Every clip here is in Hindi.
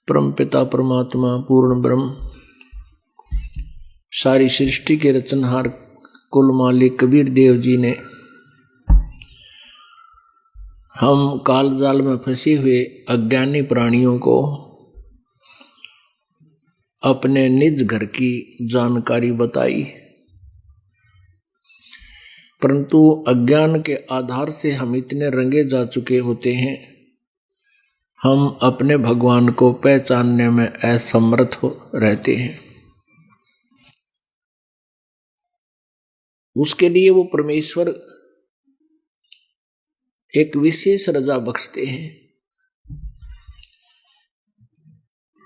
परमपिता परमात्मा पूर्ण ब्रह्म सारी सृष्टि के रचनहार कुल मालिक कबीर देव जी ने हम काल जाल में फंसे हुए अज्ञानी प्राणियों को अपने निज घर की जानकारी बताई, परंतु अज्ञान के आधार से हम इतने रंगे जा चुके होते हैं, हम अपने भगवान को पहचानने में असमर्थ रहते हैं। उसके लिए वो परमेश्वर एक विशेष रजा बख्शते हैं।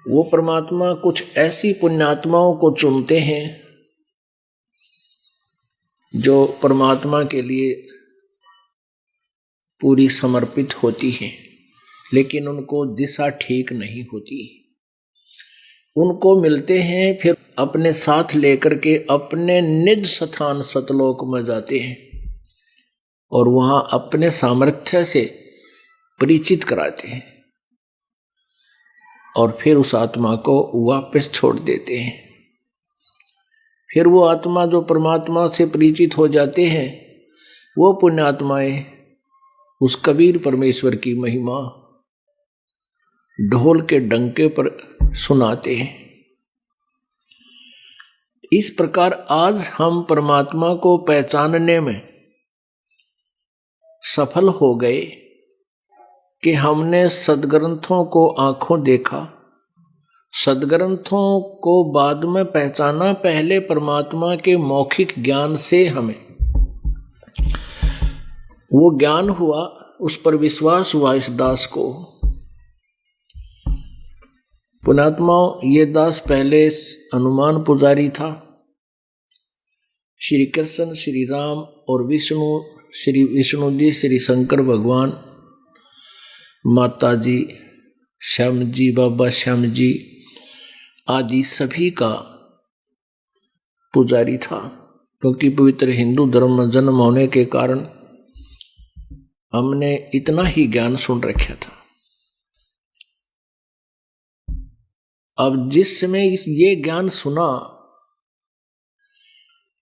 वो परमात्मा कुछ ऐसी पुण्यात्माओं को चुनते हैं जो परमात्मा के लिए पूरी समर्पित होती है, लेकिन उनको दिशा ठीक नहीं होती। उनको मिलते हैं, फिर अपने साथ लेकर के अपने निज स्थान सतलोक में जाते हैं और वहां अपने सामर्थ्य से परिचित कराते हैं और फिर उस आत्मा को वापस छोड़ देते हैं। फिर वो आत्मा जो परमात्मा से परिचित हो जाते हैं, वो पुण्यात्माएं उस कबीर परमेश्वर की महिमा ढोल के डंके पर सुनाते हैं। इस प्रकार आज हम परमात्मा को पहचानने में सफल हो गए कि हमने सदग्रंथों को आंखों देखा, सदग्रंथों को बाद में पहचाना। पहले परमात्मा के मौखिक ज्ञान से हमें वो ज्ञान हुआ, उस पर विश्वास हुआ इस दास को। पुण्यात्मा, ये दास पहले हनुमान पुजारी था। श्री कृष्ण, श्री राम और विष्णु, श्री विष्णु जी, श्री शंकर भगवान, माता जी, श्याम जी, बाबा श्याम जी आदि सभी का पुजारी था। क्योंकि पवित्र हिंदू धर्म में जन्म होने के कारण हमने इतना ही ज्ञान सुन रखा था। अब जिस समय ये ज्ञान सुना,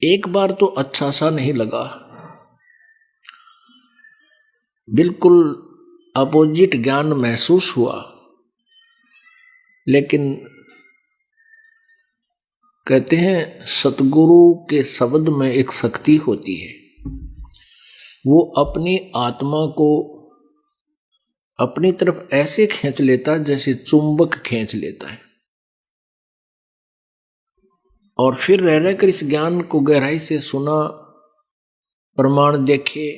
एक बार तो अच्छा सा नहीं लगा, बिल्कुल अपोजिट ज्ञान महसूस हुआ। लेकिन कहते हैं सतगुरु के शब्द में एक शक्ति होती है, वो अपनी आत्मा को अपनी तरफ ऐसे खींच लेता है जैसे चुंबक खींच लेता है, और फिर रह रहकर इस ज्ञान को गहराई से सुना, प्रमाण देखे,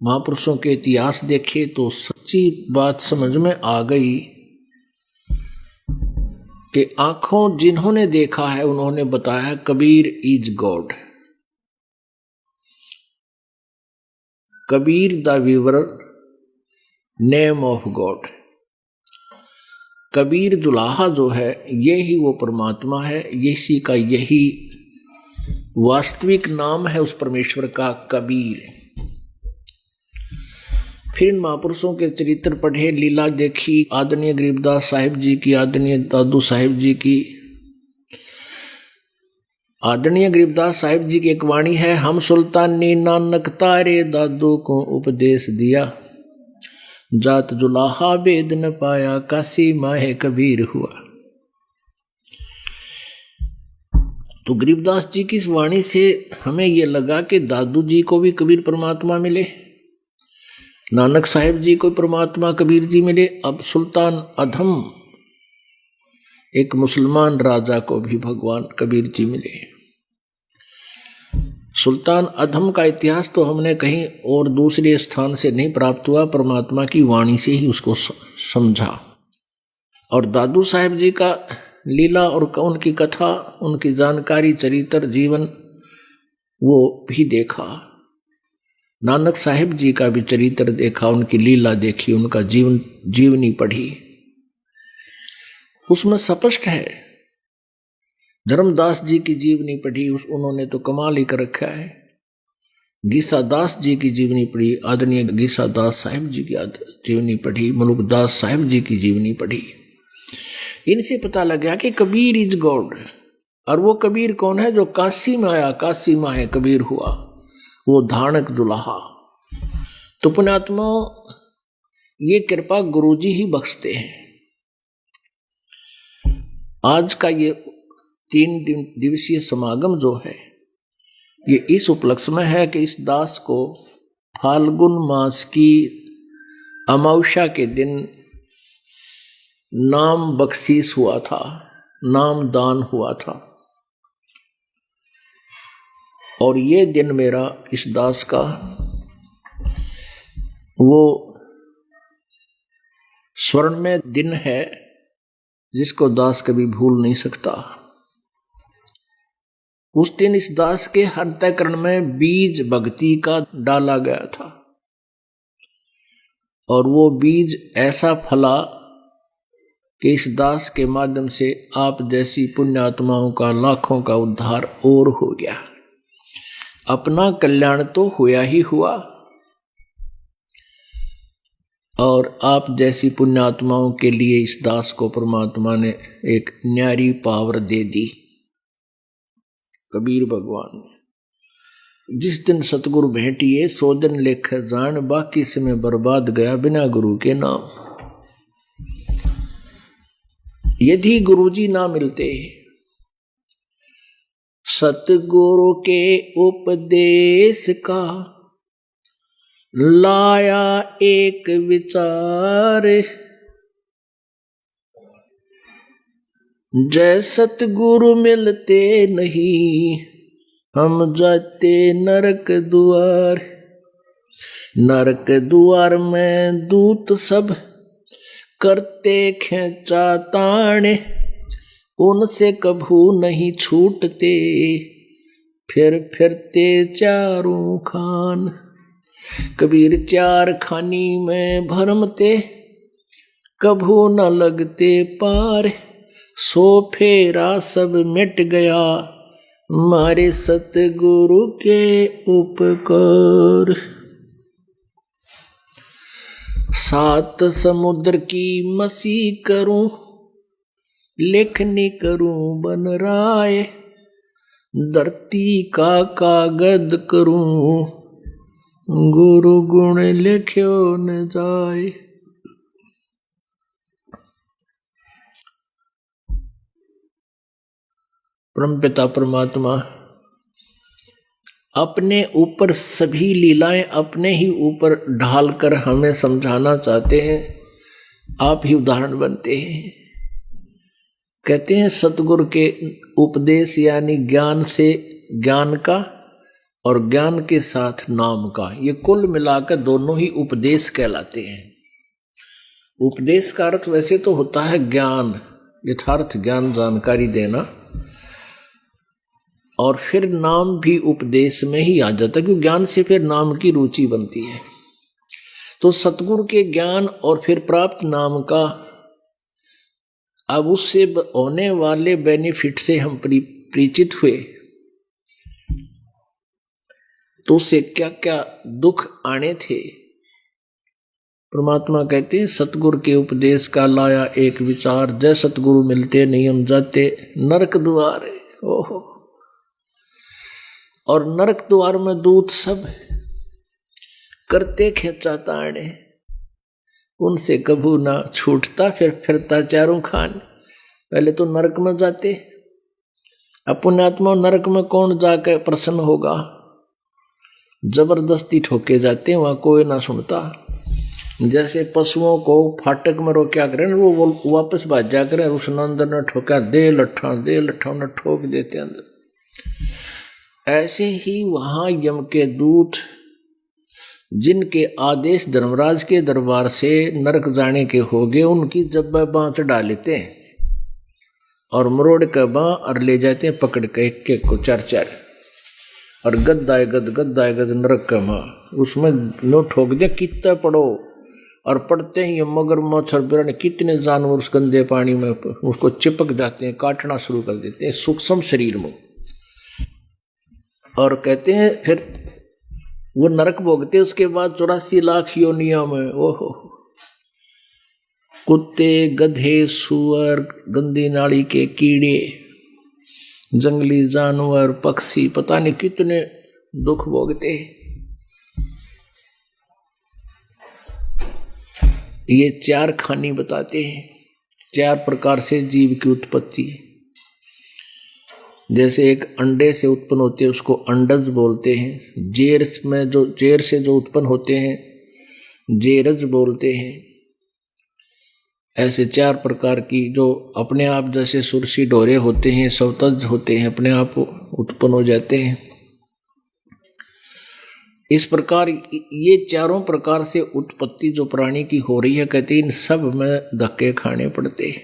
महापुरुषों के इतिहास देखे, तो सच्ची बात समझ में आ गई कि आंखों जिन्होंने देखा है उन्होंने बताया Kabir is God. Kabir the weaver, name of God. Kabir जुलाहा जो है, यही वो परमात्मा है, इसी का यही वास्तविक नाम है उस परमेश्वर का, कबीर। फिर इन महापुरुषों के चरित्र पढ़े, लीला देखी, आदरणीय गरीबदास साहिब जी की, आदरणीय दादू साहिब जी की। आदरणीय गरीबदास साहिब जी की एक वाणी है, हम सुल्तानी नानक तारे दादू को उपदेश दिया, जात जुलाहा वेद न पाया, काशी माहे कबीर हुआ। तो गरीबदास जी की इस वाणी से हमें यह लगा कि दादू जी को भी कबीर परमात्मा मिले, नानक साहिब जी को परमात्मा कबीर जी मिले। अब सुल्तान अधम एक मुसलमान राजा को भी भगवान कबीर जी मिले। सुल्तान अधम का इतिहास तो हमने कहीं और दूसरे स्थान से नहीं प्राप्त हुआ, परमात्मा की वाणी से ही उसको समझा। और दादू साहिब जी का लीला और उनकी कथा, उनकी जानकारी, चरित्र, जीवन वो भी देखा। नानक साहिब जी का भी चरित्र देखा, उनकी लीला देखी, उनका जीवनी पढ़ी। उसमें स्पष्ट है। धर्मदास जी की जीवनी पढ़ी, उन्होंने तो कमाल ही कर रखा है। गीसादास जी की जीवनी पढ़ी, आदरणीय गीसादास साहिब जी की जीवनी पढ़ी, मलुकदास साहिब जी की जीवनी पढ़ी। इनसे पता लगा कि कबीर इज गॉड। और वो कबीर कौन है? जो काशी में आया, काशी में है कबीर हुआ, वो धानक दुल्हा। तो पुण्यात्मा, ये कृपा गुरुजी ही बख्शते हैं। आज का ये 3 दिवसीय समागम जो है, ये इस उपलक्ष्य में है कि इस दास को फाल्गुन मास की अमावस्या के दिन नाम बख्शीश हुआ था, नाम दान हुआ था। और ये दिन मेरा इस दास का वो स्वर्णमय दिन है जिसको दास कभी भूल नहीं सकता। उस दिन इस दास के अंतःकरण में बीज भक्ति का डाला गया था और वो बीज ऐसा फला कि इस दास के माध्यम से आप जैसी पुण्यात्माओं का लाखों का उद्धार और हो गया। अपना कल्याण तो हुआ ही हुआ और आप जैसी पुण्यात्माओं के लिए इस दास को परमात्मा ने एक न्यारी पावर दे दी। कबीर भगवान ने जिस दिन सतगुरु भेंटिए, 100 दिन लेख जान, बाकी समय बर्बाद गया बिना गुरु के नाम। यदि गुरुजी ना मिलते, सतगुरु के उपदेश का लाया एक विचार, जय सतगुरु मिलते नहीं हम जाते नरक द्वार। नरक द्वार में दूत सब करते खेचा ताने, उनसे कभू नहीं छूटते फिर फिरते चारों खान। कबीर 4 खानी में भरमते कभू न लगते पार। सो फेरा सब मिट गया मारे सतगुरु के उपकार। 7 समुद्र की मसी करूं, लेखनी करूं बन राय। धरती का कागज करूं, गुरु गुण लिख्यो न जाए। परमपिता परमात्मा अपने ऊपर सभी लीलाएं अपने ही ऊपर ढालकर हमें समझाना चाहते हैं। आप ही उदाहरण बनते हैं। कहते हैं सतगुरु के उपदेश यानी ज्ञान से ज्ञान का और ज्ञान के साथ नाम का, ये कुल मिलाकर दोनों ही उपदेश कहलाते हैं। उपदेश का अर्थ वैसे तो होता है ज्ञान, यथार्थ ज्ञान, जानकारी देना, और फिर नाम भी उपदेश में ही आ जाता है क्योंकि ज्ञान से फिर नाम की रुचि बनती है। तो सतगुरु के ज्ञान और फिर प्राप्त नाम का, अब उससे होने वाले बेनिफिट से हम परिचित हुए तो उससे क्या क्या दुख आने थे। परमात्मा कहते हैं सतगुरु के उपदेश का लाया एक विचार, जय सतगुरु मिलते नहीं हम जाते नरक द्वार। ओहो, और नरक द्वार में दूत सब करते खेचा ताड़े, उनसे कभू ना छूटता फिर फिरता चारों खान। पहले तो नरक में जाते, पुण्यात्मा नरक में कौन जाकर प्रसन्न होगा? जबरदस्ती ठोके जाते हैं, वहां कोई ना सुनता। जैसे पशुओं को फाटक में रोक्या करें, वो वापस भाग जा करें, उस अंदर न ठोका, दे लट्ठा न ठोक देते अंदर। ऐसे ही वहां यम के दूत जिनके आदेश धर्मराज के दरबार से नरक जाने के हो गए, उनकी जब बाँ चढ़ा लेते हैं और मरोड़ के बाँ और ले जाते हैं पकड़ के एक को 4-4, और गद्दाए गद नरक का माँ उसमें नो ठोक दिया, कितना पड़ो। और पड़ते ही मगर मच्छर बिरने कितने जानवर उस गंदे पानी में उसको चिपक जाते हैं, काटना शुरू कर देते हैं सूक्ष्म शरीर में। और कहते हैं फिर वो नरक भोगते, उसके बाद 84 लाख योनियों में ओहो कुत्ते, गधे, सुअर, गंदी नाली के कीड़े, जंगली जानवर, पक्षी, पता नहीं कितने दुख भोगते। ये 4 खानी बताते हैं, 4 प्रकार से जीव की उत्पत्ति। जैसे एक अंडे से उत्पन्न होते हैं उसको अंडज बोलते हैं, जेर से जो उत्पन्न होते हैं जेरज बोलते हैं। ऐसे 4 प्रकार की जो अपने आप जैसे सुरसी डोरे होते हैं, सवतज होते हैं, अपने आप उत्पन्न हो जाते हैं। इस प्रकार ये 4 प्रकार से उत्पत्ति जो प्राणी की हो रही है, कहते हैं इन सब में धक्के खाने पड़ते हैं।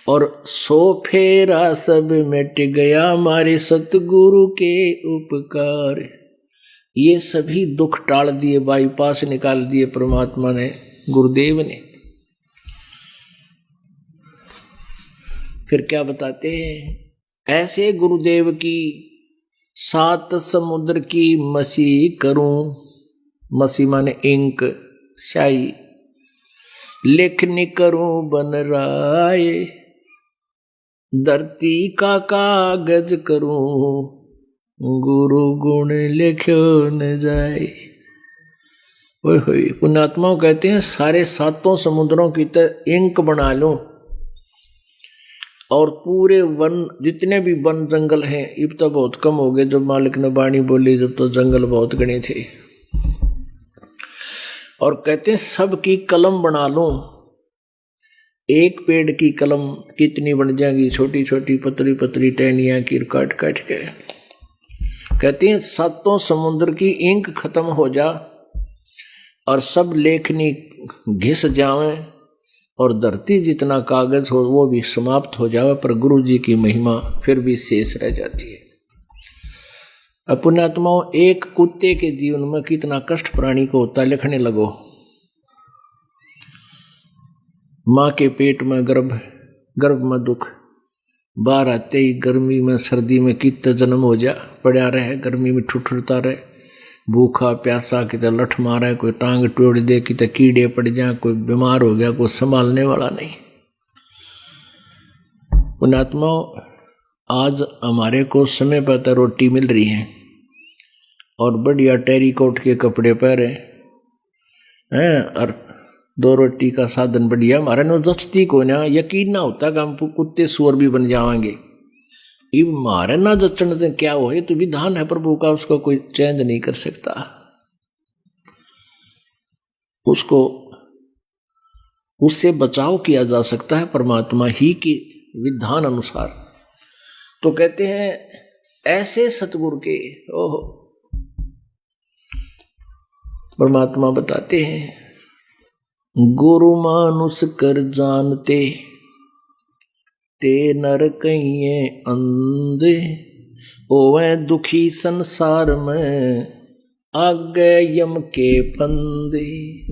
और 100 फेरा सब मिट गया हमारे सतगुरु के उपकार। ये सभी दुख टाल दिए, बाईपास निकाल दिए परमात्मा ने, गुरुदेव ने। फिर क्या बताते हैं, ऐसे गुरुदेव की 7 समुद्र की मसी करूं, मसी माने इंक स्याही, लेखनी करूं बन राय, धरती का कागज करूं, गुरु गुण लिखो न जाए। ओए होए, पुण्यात्माओं कहते हैं सारे 7 समुद्रों की तरह इंक बना लूं और पूरे वन, जितने भी वन जंगल हैं, अब तो बहुत कम हो गए, जब मालिक ने बाणी बोली जब तो जंगल बहुत घने थे। और कहते हैं सब की कलम बना लूं, एक पेड़ की कलम कितनी बन जाएगी, छोटी छोटी पतली पतली टहनियां की काट काट के। कहते हैं 7 समुद्र की इंक खत्म हो जा और सब लेखनी घिस जावे और धरती जितना कागज हो वो भी समाप्त हो जावे, पर गुरु जी की महिमा फिर भी शेष रह जाती है। पुण्यात्माओं, एक कुत्ते के जीवन में कितना कष्ट प्राणी को होता है, लिखने लगो। माँ के पेट में गर्भ में दुख, बाहर आते ही गर्मी में सर्दी में कितना जन्म हो जा, पड़ा रहे गर्मी में ठुठुरता रहे, भूखा प्यासा, कितना लठ मारा, कोई टांग तोड़ दे, कितना कीड़े पड़ जाए, कोई बीमार हो गया, कोई संभालने वाला नहीं। पुण्यात्माओं, आज हमारे को समय पर तो रोटी मिल रही है और बढ़िया टेरीकोट के कपड़े पहने हैं और 2 रोटी का साधन बढ़िया, हमारे नो जचती को ना, यकीन ना होता कि हम कुत्ते सुअर भी बन जाएंगे। इब मारे ना जचन से क्या हो, तो विधान है प्रभु का, उसको कोई चेंज नहीं कर सकता। उसको उससे बचाव किया जा सकता है परमात्मा ही के विधान अनुसार। तो कहते हैं ऐसे सतगुरु के ओहो परमात्मा बताते हैं, गुरु मानुष कर जानते ते नर कहिए अंधे, ओवे दुखी संसार में आगे यम के फंदे।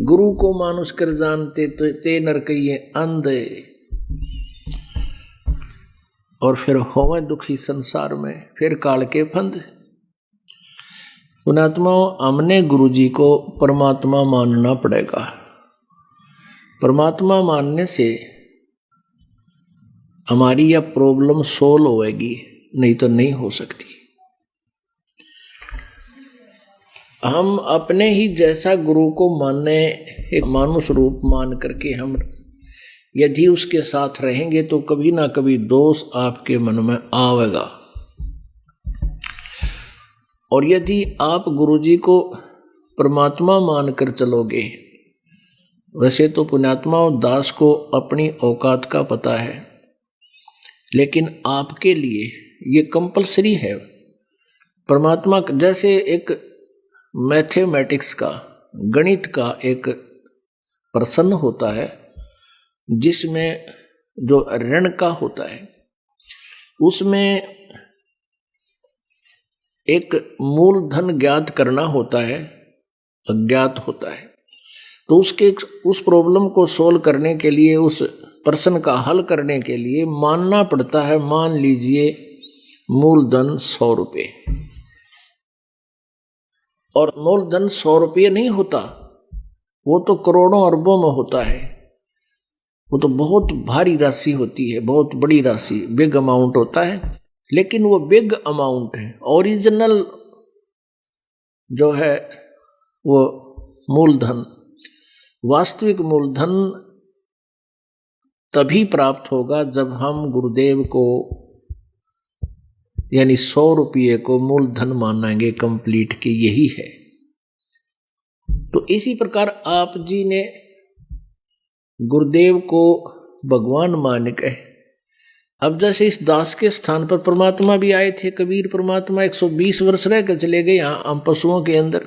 गुरु को मानुष कर जानते तो ते नर कहिए अंधे, और फिर होवे दुखी संसार में, फिर काल के फंद। पुण्यात्माओं, हमने गुरु जी को परमात्मा मानना पड़ेगा। परमात्मा मानने से हमारी यह प्रॉब्लम सोल्व होएगी, नहीं तो नहीं हो सकती। हम अपने ही जैसा गुरु को मानने, एक मानुष रूप मान करके हम यदि उसके साथ रहेंगे तो कभी ना कभी दोष आपके मन में आवेगा। और यदि आप गुरु जी को परमात्मा मानकर चलोगे, वैसे तो पुण्यात्मा और दास को अपनी औकात का पता है, लेकिन आपके लिए ये कंपलसरी है। परमात्मा जैसे एक मैथमेटिक्स का, गणित का एक प्रश्न होता है जिसमें जो ऋण का होता है, उसमें एक मूलधन ज्ञात करना होता है, अज्ञात होता है। तो उस प्रॉब्लम को सोल्व करने के लिए, उस प्रश्न का हल करने के लिए मानना पड़ता है, मान लीजिए मूलधन 100 रुपये। और मूलधन 100 रुपये नहीं होता, वो तो करोड़ों अरबों में होता है। वो तो बहुत भारी राशि होती है, बहुत बड़ी राशि, बिग अमाउंट होता है। लेकिन वो बिग अमाउंट है, ओरिजिनल जो है वो मूलधन, वास्तविक मूलधन तभी प्राप्त होगा जब हम गुरुदेव को यानी 100 रुपये को मूलधन मानेंगे कंप्लीट की, यही है। तो इसी प्रकार आप जी ने गुरुदेव को भगवान मान के, अब जैसे इस दास के स्थान पर परमात्मा भी आए थे, कबीर परमात्मा 120 वर्ष रह कर चले गए यहाँ हम पशुओं के अंदर,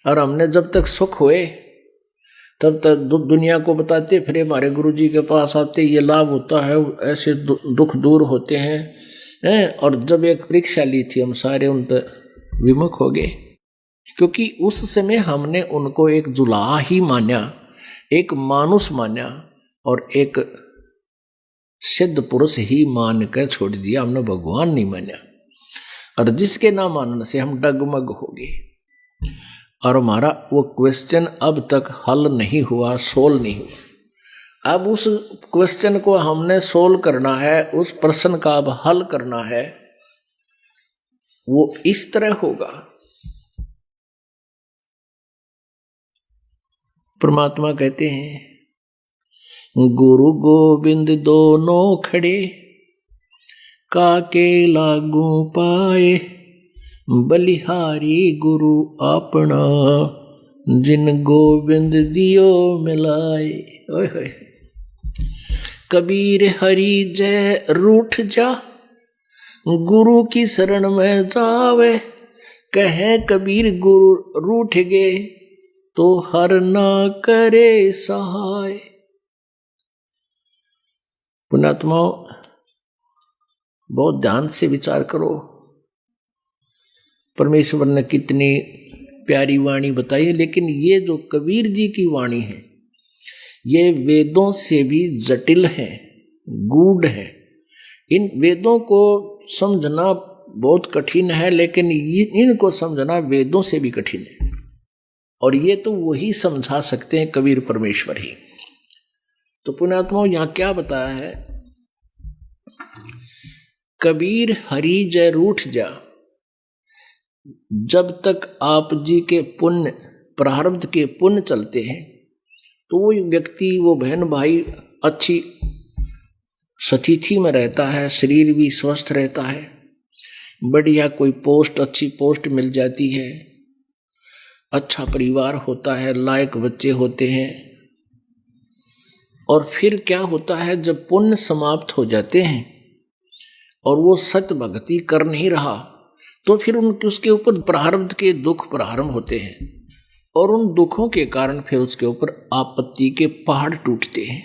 और हमने जब तक सुख हुए तब तक दुनिया को बताते फिर हमारे गुरु जी के पास आते, ये लाभ होता है, ऐसे दुख दूर होते हैं। और जब एक परीक्षा ली थी हम सारे उन पर विमुख हो गए, क्योंकि उस समय हमने उनको एक जुलाहा ही माना, एक मानुष माना और एक सिद्ध पुरुष ही मान कर छोड़ दिया, हमने भगवान नहीं माना। और जिसके ना मानने से हम डगमग हो गए, और हमारा वो क्वेश्चन अब तक हल नहीं हुआ, सोल्व नहीं हुआ। अब उस क्वेश्चन को हमने सोल्व करना है, उस प्रश्न का अब हल करना है। वो इस तरह होगा, परमात्मा कहते हैं गुरु गोविंद दोनों खड़े, काके लागू पाए, बलिहारी गुरु अपना, जिन गोविंद दियो मिलाए। ओए होए, कबीर हरि जय रूठ जा, गुरु की शरण में जावे, कहे कबीर गुरु रूठ गए, तो हर ना करे सहाय। पुण्यात्मा बहुत ध्यान से विचार करो, परमेश्वर ने कितनी प्यारी वाणी बताई है। लेकिन ये जो कबीर जी की वाणी है, ये वेदों से भी जटिल है, गूढ़ है। इन वेदों को समझना बहुत कठिन है, लेकिन इनको समझना वेदों से भी कठिन है। और ये तो वही समझा सकते हैं, कबीर परमेश्वर ही। तो पुण्यात्माओं यहाँ क्या बताया है, कबीर हरि जय रूठ जा। जब तक आप जी के पुण्य, प्रारब्ध के पुण्य चलते हैं, तो वो व्यक्ति, वो बहन भाई अच्छी स्थिति में रहता है, शरीर भी स्वस्थ रहता है, बढ़िया कोई पोस्ट, अच्छी पोस्ट मिल जाती है, अच्छा परिवार होता है, लायक बच्चे होते हैं। और फिर क्या होता है, जब पुण्य समाप्त हो जाते हैं और वो सत्य भक्ति कर नहीं रहा, तो फिर उसके ऊपर प्रारब्ध के दुख प्रारंभ होते हैं, और उन दुखों के कारण फिर उसके ऊपर आपत्ति के पहाड़ टूटते हैं।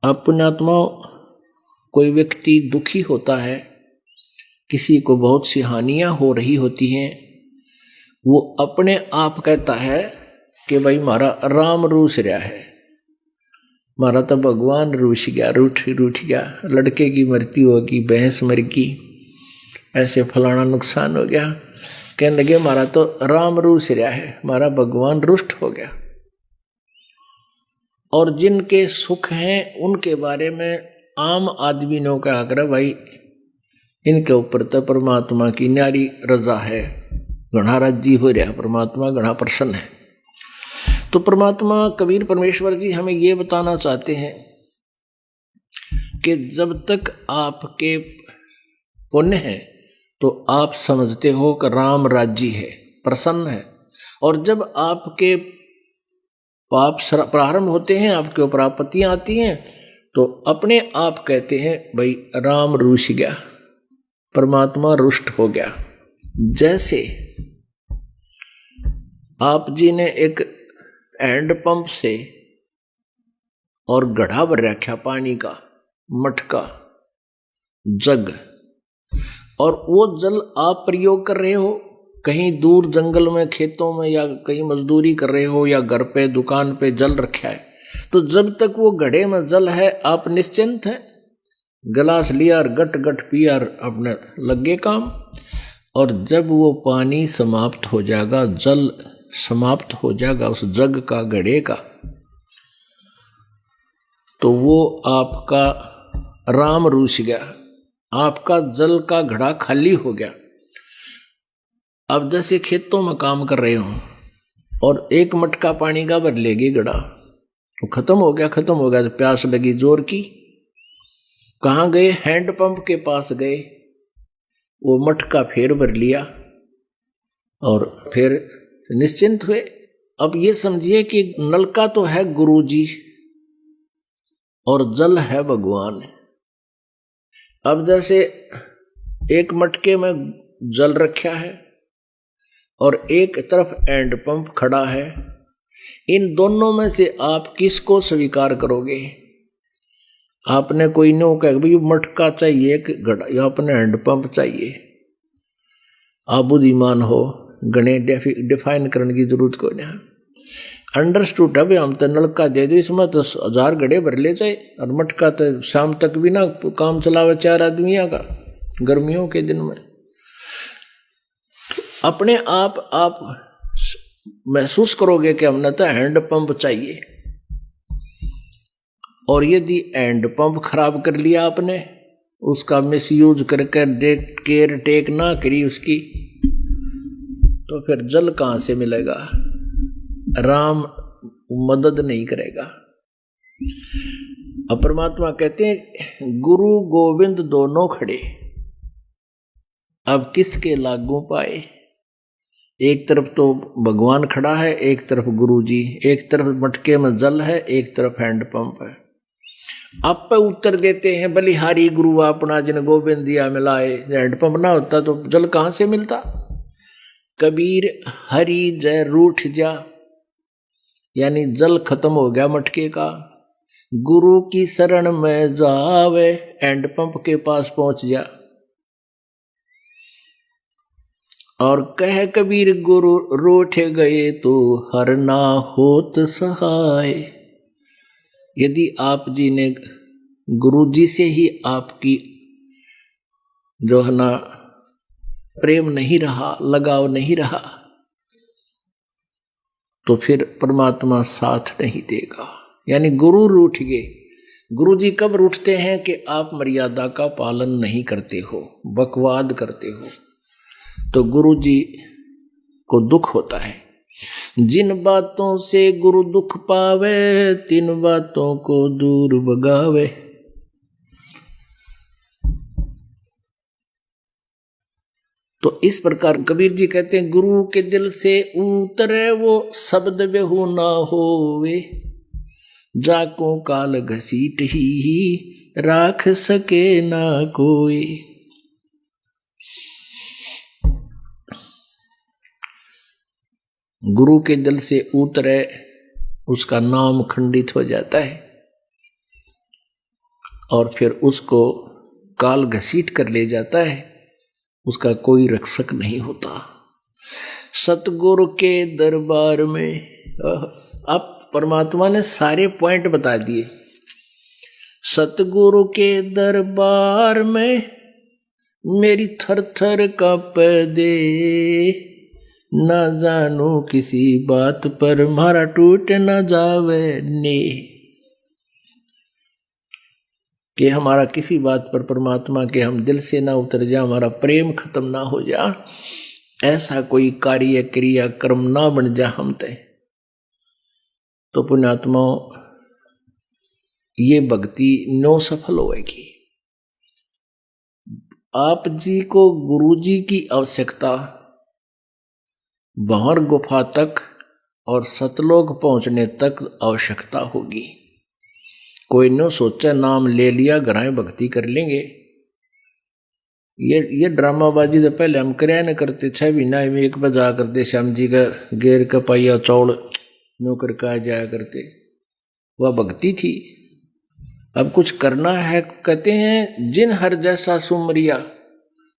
अब पुण्यात्मा, कोई व्यक्ति दुखी होता है, किसी को बहुत सी हानियां हो रही होती हैं, वो अपने आप कहता है कि भाई मारा राम रूस रहा है, मारा तो भगवान रूस गया, रूठ गया, लड़के की मृत्यु होगी, भैंस मर गई, ऐसे फलाना नुकसान हो गया। कहने लगे मारा तो राम रूस रहा है, मारा भगवान रुष्ट हो गया। और जिनके सुख हैं उनके बारे में आम आदमी ने कहा कर भाई इनके ऊपर तो परमात्मा की न्यारी रजा है, घना राजी हो रहा, परमात्मा घना प्रसन्न है। तो परमात्मा कबीर परमेश्वर जी हमें ये बताना चाहते हैं कि जब तक आपके पुण्य है तो आप समझते हो कि राम राज्य है, प्रसन्न है। और जब आपके पाप प्रारंभ होते हैं, आपके ऊपर आपत्तियां आती हैं, तो अपने आप कहते हैं भाई राम रूठ गया, परमात्मा रुष्ट हो गया। जैसे आप जी ने एक हैंड पंप से और गढ़ा भर रखा पानी का, मटका, जग, और वो जल आप प्रयोग कर रहे हो, कहीं दूर जंगल में, खेतों में, या कहीं मजदूरी कर रहे हो, या घर पे दुकान पे जल रखा है, तो जब तक वो घड़े में जल है आप निश्चिंत हैं, गिलास लिया और गट गट पिया और अपने लगे काम। और जब वो पानी समाप्त हो जाएगा, जल समाप्त हो जाएगा उस जग का, घड़े का, तो वो आपका राम रूस गया, आपका जल का घड़ा खाली हो गया। अब जैसे खेतों में काम कर रहे हो और एक मटका पानी का भर लेगी घड़ा, तो खत्म हो गया तो प्यास लगी जोर की, कहाँ गए? हैंडपंप के पास गए, वो मटका फेर भर लिया और फिर निश्चिंत हुए। अब ये समझिए कि नलका तो है गुरुजी और जल है भगवान। अब जैसे एक मटके में जल रखा है और एक तरफ हैंडपंप खड़ा है, इन दोनों में से आप किसको स्वीकार करोगे? आपने कोई नहीं कहा भाई मटका चाहिए एक घड़ा या अपने हैंडपंप चाहिए, आप बुद्धिमान हो, गणे डिफाइन करने की जरूरत कोई नहीं। अंडरस्टूड है भाई, हम तो नलका दे दो, इसमें तो 1000 घड़े भर ले जाए और मटका तो शाम तक भी ना काम चलावे 4 आदमियों का गर्मियों के दिन में। अपने आप महसूस करोगे कि हमने तो हैंडपंप चाहिए। और यदि हैंडपंप खराब कर लिया आपने, उसका मिसयूज करके केयर टेक ना करी उसकी, तो फिर जल कहां से मिलेगा? राम मदद नहीं करेगा। अब परमात्मा कहते हैं गुरु गोविंद दोनों खड़े, अब किसके लागू पाए? एक तरफ तो भगवान खड़ा है, एक तरफ गुरु जी, एक तरफ मटके में जल है, एक तरफ हैंडपंप है। आप पे उत्तर देते हैं बलिहारी गुरु अपना जिन गोविंद दिया मिलाए। हैंडपंप ना होता तो जल कहां से मिलता? कबीर हरि जय रूठ जा, यानी जल खत्म हो गया मटके का, गुरु की शरण में जावे, हैंडपंप के पास पहुंच जा। और कह कबीर गुरु रूठ गए तो हर ना होत सहाय। यदि आप जी ने गुरु जी से ही आपकी जो है ना प्रेम नहीं रहा, लगाव नहीं रहा, तो फिर परमात्मा साथ नहीं देगा। यानी गुरु रूठ गए। गुरु जी कब रूठते हैं? कि आप मर्यादा का पालन नहीं करते हो, बकवाद करते हो, तो गुरु जी को दुख होता है। जिन बातों से गुरु दुख पावे, तिन बातों को दूर भगावे। तो इस प्रकार कबीर जी कहते हैं गुरु के दिल से उतरे वो शब्द बेहू ना होवे, जाको काल घसीट ही राख सके ना कोई। गुरु के दिल से उतरे उसका नाम खंडित हो जाता है और फिर उसको काल घसीट कर ले जाता है, उसका कोई रक्षक नहीं होता। सतगुरु के दरबार में, अब परमात्मा ने सारे पॉइंट बता दिए। सतगुरु के दरबार में मेरी थर थर कांपे दे, ना जानू किसी बात पर मारा टूट न जावे ने। कि हमारा किसी बात पर परमात्मा के हम दिल से ना उतर जा, हमारा प्रेम खत्म ना हो जा, ऐसा कोई कार्य क्रिया कर्म ना बन जा हम तय। तो पुण्यात्माओं, ये भक्ति नो सफल होएगी। आप जी को गुरु जी की आवश्यकता बाहर गुफा तक और सतलोक पहुंचने तक आवश्यकता होगी। कोई न सोचा नाम ले लिया घराए भक्ति कर लेंगे, ये ड्रामाबाजी तो पहले हम कराया न करते। 6 महीना में एक बजा करते, श्याम जी का गेर का पाइया चौड़ नौकर का जाया करते, वह भक्ति थी। अब कुछ करना है, कहते हैं जिन हर जैसा सुमरिया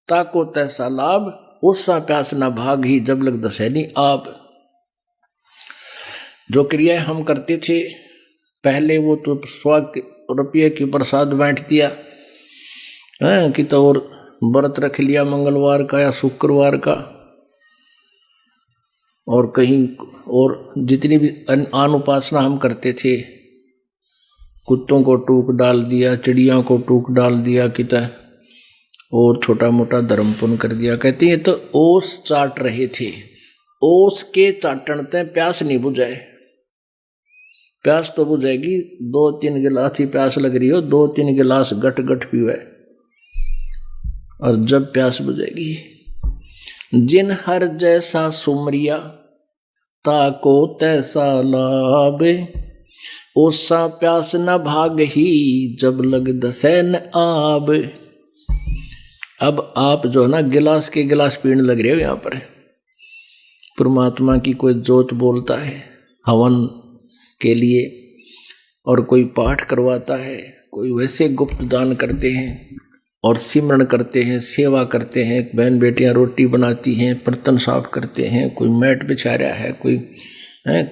ताको तैसा लाभ, उससा प्यास न भाग ही जब लग दसैनी आप। जो क्रिया हम करते थे पहले, वो तो ₹100 की प्रसाद बांट दिया कि तो और व्रत रख लिया मंगलवार का या शुक्रवार का, और कहीं और जितनी भी आन उपासना हम करते थे, कुत्तों को टूक डाल दिया, चिड़िया को टूक डाल दिया कितना, और छोटा मोटा धर्म पुण्य कर दिया। कहते हैं तो ओस चाट रहे थे, ओस के चाटन ते प्यास नहीं बुझाए। प्यास तो बुझेगी, 2-3 गिलास ही प्यास लग रही हो, 2-3 गिलास गट गट पीवे, और जब प्यास बुझेगी। जिन हर जैसा सुमरिया ताको तैसा लाभ, ओसा प्यास न भाग ही जब लग दसैन आब। अब आप जो है ना गिलास के गिलास पीने लग रहे हो। यहाँ पर परमात्मा की कोई जोत बोलता है हवन के लिए, और कोई पाठ करवाता है, कोई वैसे गुप्त दान करते हैं और सिमरण करते हैं, सेवा करते हैं। बहन बेटियां रोटी बनाती हैं, बर्तन साफ करते हैं, कोई मैट बिछा रहा है, कोई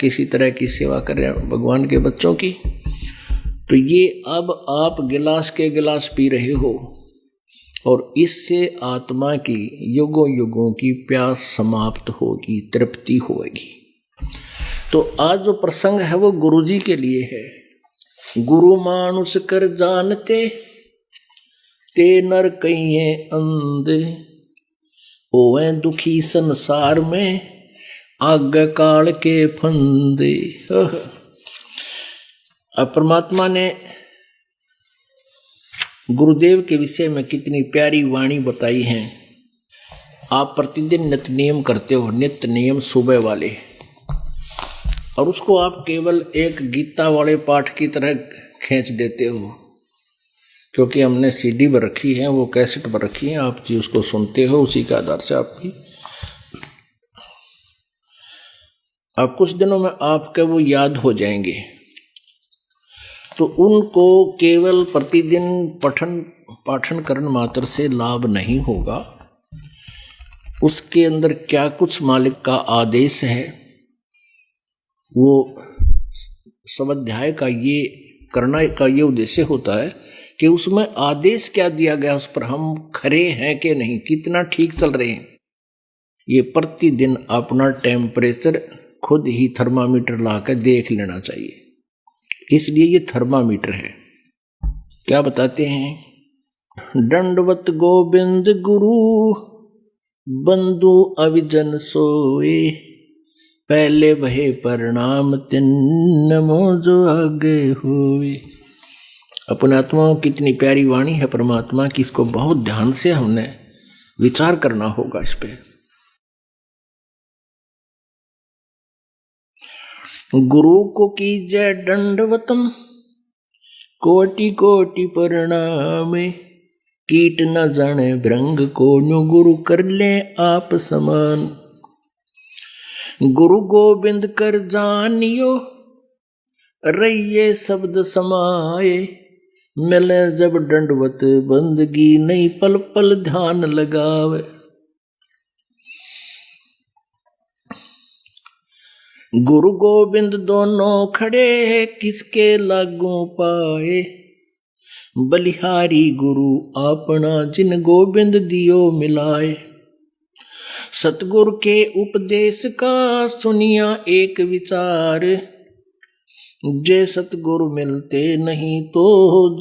किसी तरह की सेवा कर रहे हैं भगवान के बच्चों की। तो ये अब आप गिलास के गिलास पी रहे हो, और इससे आत्मा की युगों युगों की प्यास समाप्त होगी, तृप्ति होगी। तो आज जो प्रसंग है वो गुरुजी के लिए है। गुरु मानुष कर जानते, ते नर कहिए अंधे, होवे दुखी संसार में, आगे काल के फंदे। अब परमात्मा ने गुरुदेव के विषय में कितनी प्यारी वाणी बताई है। आप प्रतिदिन नित्य नियम करते हो, नित्य नियम सुबह वाले, और उसको आप केवल एक गीता वाले पाठ की तरह खींच देते हो, क्योंकि हमने सीडी पर रखी है, वो कैसेट पर रखी है, आप जी उसको सुनते हो, उसी के आधार से आपकी अब कुछ दिनों में आपके वो याद हो जाएंगे। तो उनको केवल प्रतिदिन पाठन करने मात्र से लाभ नहीं होगा, उसके अंदर क्या कुछ मालिक का आदेश है, वो स्वाध्याय का ये करना का ये उद्देश्य होता है कि उसमें आदेश क्या दिया गया, उस पर हम खरे हैं कि नहीं, कितना ठीक चल रहे हैं। ये प्रतिदिन अपना टेम्परेचर खुद ही थर्मामीटर लाकर देख लेना चाहिए। इसलिए ये थर्मामीटर है। क्या बताते हैं? दंडवत गोविंद गुरु बंधु अविजन सोए, पहले वहे प्रणाम तिन्नमो जो आगे हुए। अपने आत्माओं कितनी प्यारी वाणी है परमात्मा की, इसको बहुत ध्यान से हमने विचार करना होगा इस पे। गुरु को कीजय दंडवतम, कोटि कोटि प्रणाम, कीट न जाने भृंग को न्यू गुरु कर ले आप समान। गुरु गोविंद कर जानियो, रहिए शब्द समाए, मिले जब दंडवत बंदगी, नहीं पल पल ध्यान लगावे। गुरु गोविंद दोनों खड़े, किसके लागू पाए, बलिहारी गुरु अपना जिन गोविंद दियो मिलाए। सतगुरु के उपदेश का सुनिया एक विचार, जे सतगुरु मिलते नहीं तो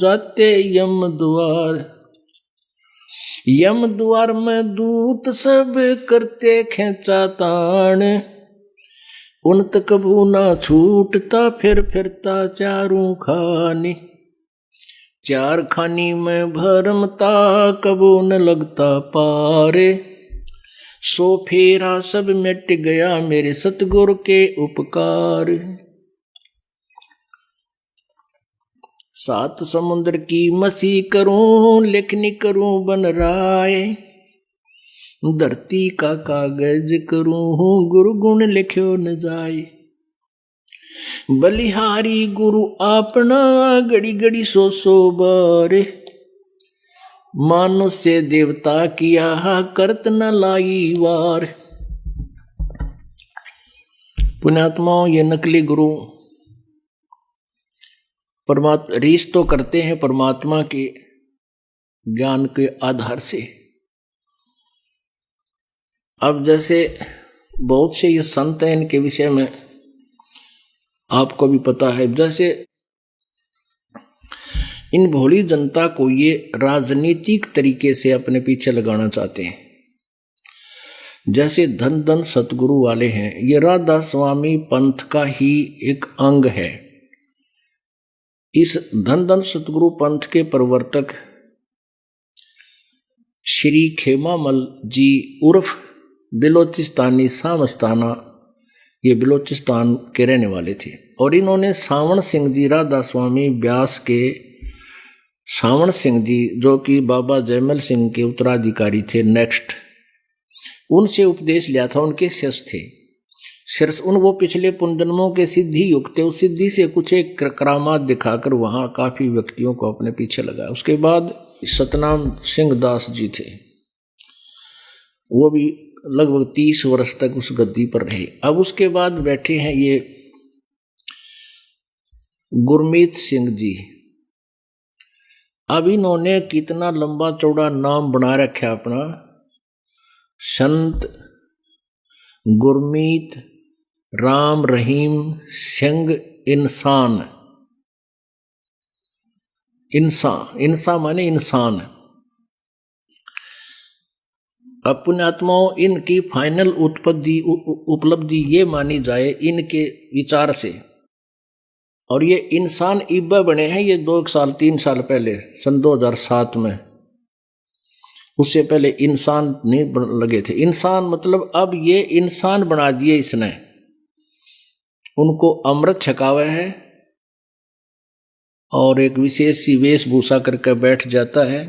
जाते यम द्वार। यम द्वार में दूत सब करते खेचा तान, उन तक कबू ना छूटता, फिर फिरता चारों खाने। चार खानी में भरमता, कबू न लगता पारे, सो फेरा सब मिट गया मेरे सतगुरु के उपकार। सात समुद्र की मसी करूं, लेखनी करूं बन राय, धरती का कागज करूं, गुरु गुण लिख्यो न जाए। बलिहारी गुरु अपना, घड़ी घड़ी सो बारे, मानो से देवता किया, करत न लाई वार। पुण्यात्माओं, ये नकली गुरु परमात्मा रीस तो करते हैं परमात्मा के ज्ञान के आधार से, अब जैसे बहुत से ये संत हैं, इनके विषय में आपको भी पता है, जैसे इन भोली जनता को ये राजनीतिक तरीके से अपने पीछे लगाना चाहते हैं। जैसे धन धन सतगुरु वाले हैं, ये राधा स्वामी पंथ का ही एक अंग है। इस धन धन सतगुरु पंथ के प्रवर्तक श्री खेमामल जी उर्फ बिलोचिस्तानी सामस्ताना, ये बिलोचिस्तान के रहने वाले थे। और इन्होंने सावण सिंह जी, राधा स्वामी व्यास के सावण सिंह जी, जो कि बाबा जयमल सिंह के उत्तराधिकारी थे नेक्स्ट, उनसे उपदेश लिया था। उनके शिष्य थे। सिर्फ वो पिछले पुनर्जन्मों के सिद्धि युक्त थे। उस सिद्धि से कुछ एक करामात दिखाकर वहां काफी व्यक्तियों को अपने पीछे लगाया। उसके बाद सतनाम सिंह दास जी थे, वो भी लगभग 30 वर्ष तक उस गद्दी पर रहे। अब उसके बाद बैठे हैं ये गुरमीत सिंह जी। अब इन्होंने कितना लंबा चौड़ा नाम बना रखा अपना, संत गुरमीत राम रहीम सिंह इंसान। इंसान माने इंसान। अपने आत्माओं, इनकी फाइनल उपलब्धि ये मानी जाए इनके विचार से। और ये इंसान इब्बा बने हैं ये 2 साल 3 साल पहले, सन 2007 में। उससे पहले इंसान नहीं लगे थे। इंसान मतलब अब ये इंसान बना दिए इसने। उनको अमृत छकावा है और एक विशेष सी वेशभूषा करके बैठ जाता है,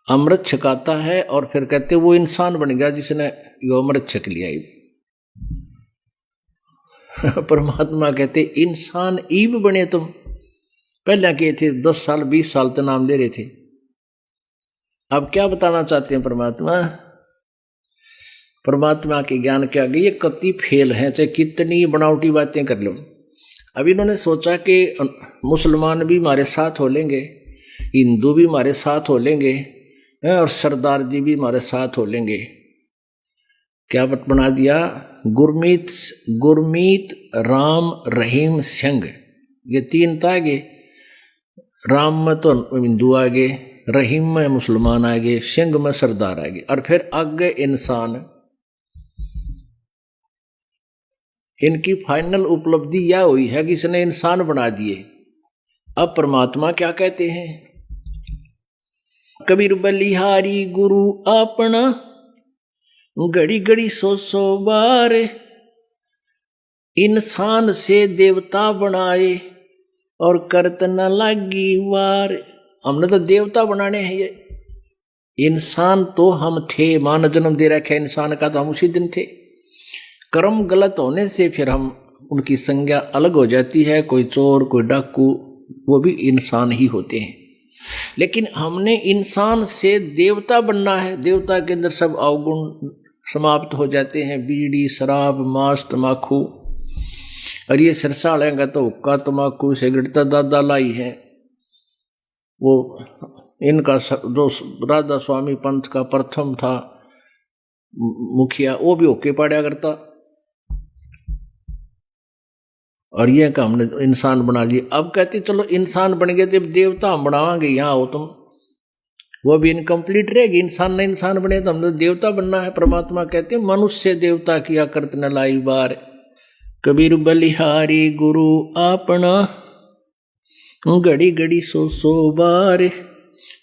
अमृत छकाता है और फिर कहते वो इंसान बन गया जिसने ये अमृत छक लिया। परमात्मा कहते इंसान ईब बने तुम। पहले के थे 10 साल 20 साल तो नाम ले रहे थे। अब क्या बताना चाहते हैं परमात्मा? परमात्मा के ज्ञान के आगे ये कति फेल है, चाहे कितनी बनावटी बातें कर लो। अब इन्होंने सोचा कि मुसलमान भी हमारे साथ हो लेंगे, हिंदू भी हमारे साथ हो लेंगे और सरदार जी भी हमारे साथ हो लेंगे। क्या बना दिया? गुरमीत राम रहीम सिंह, ये 3 था आगे। राम में तो हिंदू आगे, रहीम में मुसलमान आगे, सिंह में सरदार आगे, और फिर आगे इंसान। इनकी फाइनल उपलब्धि यह हुई है कि इसने इंसान बना दिए। अब परमात्मा क्या कहते हैं? कबीर बलिहारी गुरु अपना, घड़ी घड़ी 100 बार इंसान से देवता बनाए और करत न लागी वार। हमने तो देवता बनाने हैं। ये इंसान तो हम थे, मां ने जन्म दे रखा है इंसान का, तो हम उसी दिन थे। कर्म गलत होने से फिर हम उनकी संज्ञा अलग हो जाती है। कोई चोर, कोई डाकू, वो भी इंसान ही होते हैं। लेकिन हमने इंसान से देवता बनना है। देवता के अंदर सब अवगुण समाप्त हो जाते हैं, बीड़ी शराब मांस तमाकू। और ये सिरसा लेंगे तो हुक्का तमाकू सिगरेट तो दादा लाई है। वो इनका जो राधा स्वामी पंथ का प्रथम था मुखिया, वो भी होके पड़ा करता। और ये का हमने इंसान बना दिए। अब कहते चलो इंसान बन गए, जब देवता हम बनावांगे, यहाँ हो तुम, वो भी इनकम्प्लीट रहेगी। इंसान न इंसान बने तो हमने देवता बनना है। परमात्मा कहते मनुष्य देवता किया करत न लाई बार। कबीर बलिहारी गुरु अपना, घड़ी घड़ी 100 बार